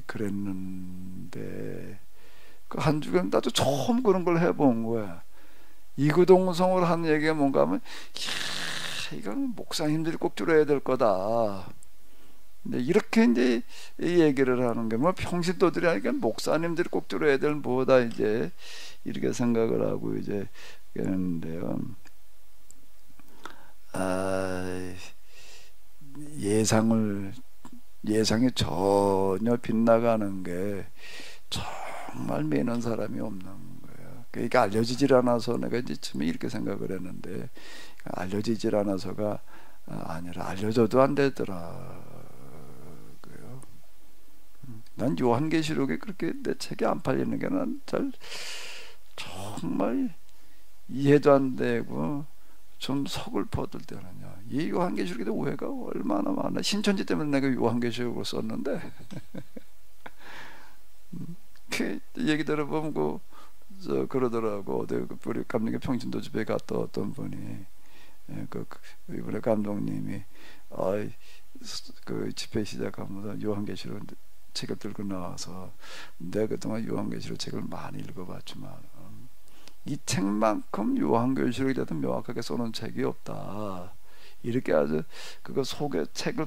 그랬는데 그 한 주간 나도 처음 그런 걸 해본 거야. 이구동성을 하는 얘기가 뭔가 하면, 이건 목사님들이 꼭 들어야 될 거다. 근데 이렇게 이제 얘기를 하는 게 뭐 평신도들이 아니까 목사님들이 꼭 들어야 될 뭐다 이제 이렇게 생각을 하고 이제 그랬는데요. 예상이 전혀 빗나가는 게 정말 매는 사람이 없는 거예요. 그러니까 알려지질 않아서 내가 이제 처음에 이렇게 생각을 했는데 알려지질 않아서가 아니라 알려져도 안 되더라. 그래요. 난 요한계시록에 그렇게 내 책이 안 팔리는 게 난 잘 정말 이해도 안 되고 좀 서글퍼들 때는요. 이 요한계시록에도 오해가 얼마나 많아. 신천지 때문에 내가 요한계시록을 썼는데 그 얘기 들어보면 그러더라고. 우리 감독의 평신도 집에 갔다 어떤 분이 이번에 감독님이 그 집회 시작하면서 요한계시록 책을 들고 나와서 내가 그동안 요한계시록 책을 많이 읽어봤지만 이 책만큼 요한계시록에 대해서 명확하게 써놓은 책이 없다. 이렇게 아주 그거 책을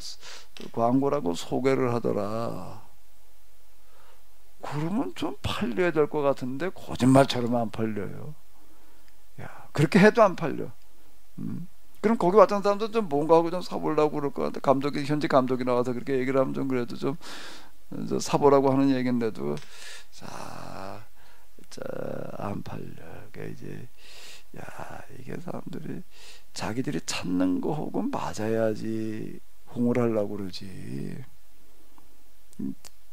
광고라고 소개를 하더라. 그러면 좀 팔려야 될 것 같은데 거짓말처럼 안 팔려요. 야, 그렇게 해도 안 팔려. 그럼 거기 왔던 사람도 좀 뭔가 하고 좀 사보려고 그럴 것 같아. 현재 감독이 나와서 그렇게 얘기를 하면 좀 그래도 좀 사보라고 하는 얘기인데도 안 팔려. 그러니까 이제 이게 사람들이 자기들이 찾는 거 혹은 맞아야지 홍을 하려고 그러지.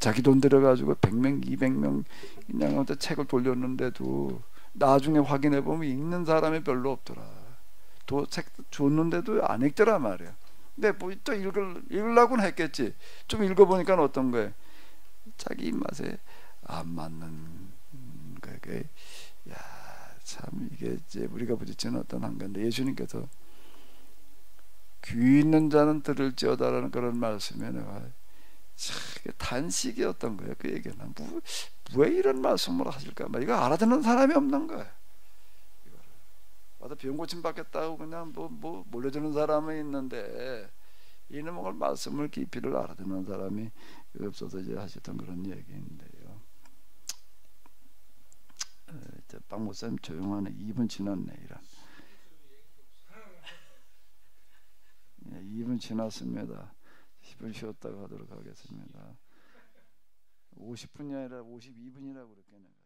자기 돈 들여가지고 100명, 200명 그냥 책을 돌렸는데도 나중에 확인해 보면 읽는 사람이 별로 없더라. 또 책 줬는데도 안 읽더라 말이야. 근데 뭐 또 읽으려고는 했겠지. 좀 읽어보니까 어떤 거야? 자기 입맛에 안 맞는 거게. 참 이게 이제 우리가 부딪히는 어떤 한계인데 예수님께서 귀 있는 자는 들을지어다라는 그런 말씀에 내가 참 단식이었던 거예요. 그 얘기는 왜 이런 말씀을 하실까? 이거 알아듣는 사람이 없는 거예요. 와서 병 고침 받겠다고 그냥 뭐 몰려주는 사람은 있는데 이놈의 말씀을 깊이를 알아듣는 사람이 없어서 이제 하셨던 그런 얘기인데요. 빵 목사님 조용하네. 2분 지났네. 이런. 2분 지났습니다. 10분 쉬었다가 하도록 하겠습니다. 50분이 아니라 52분이라고 그랬겠네요.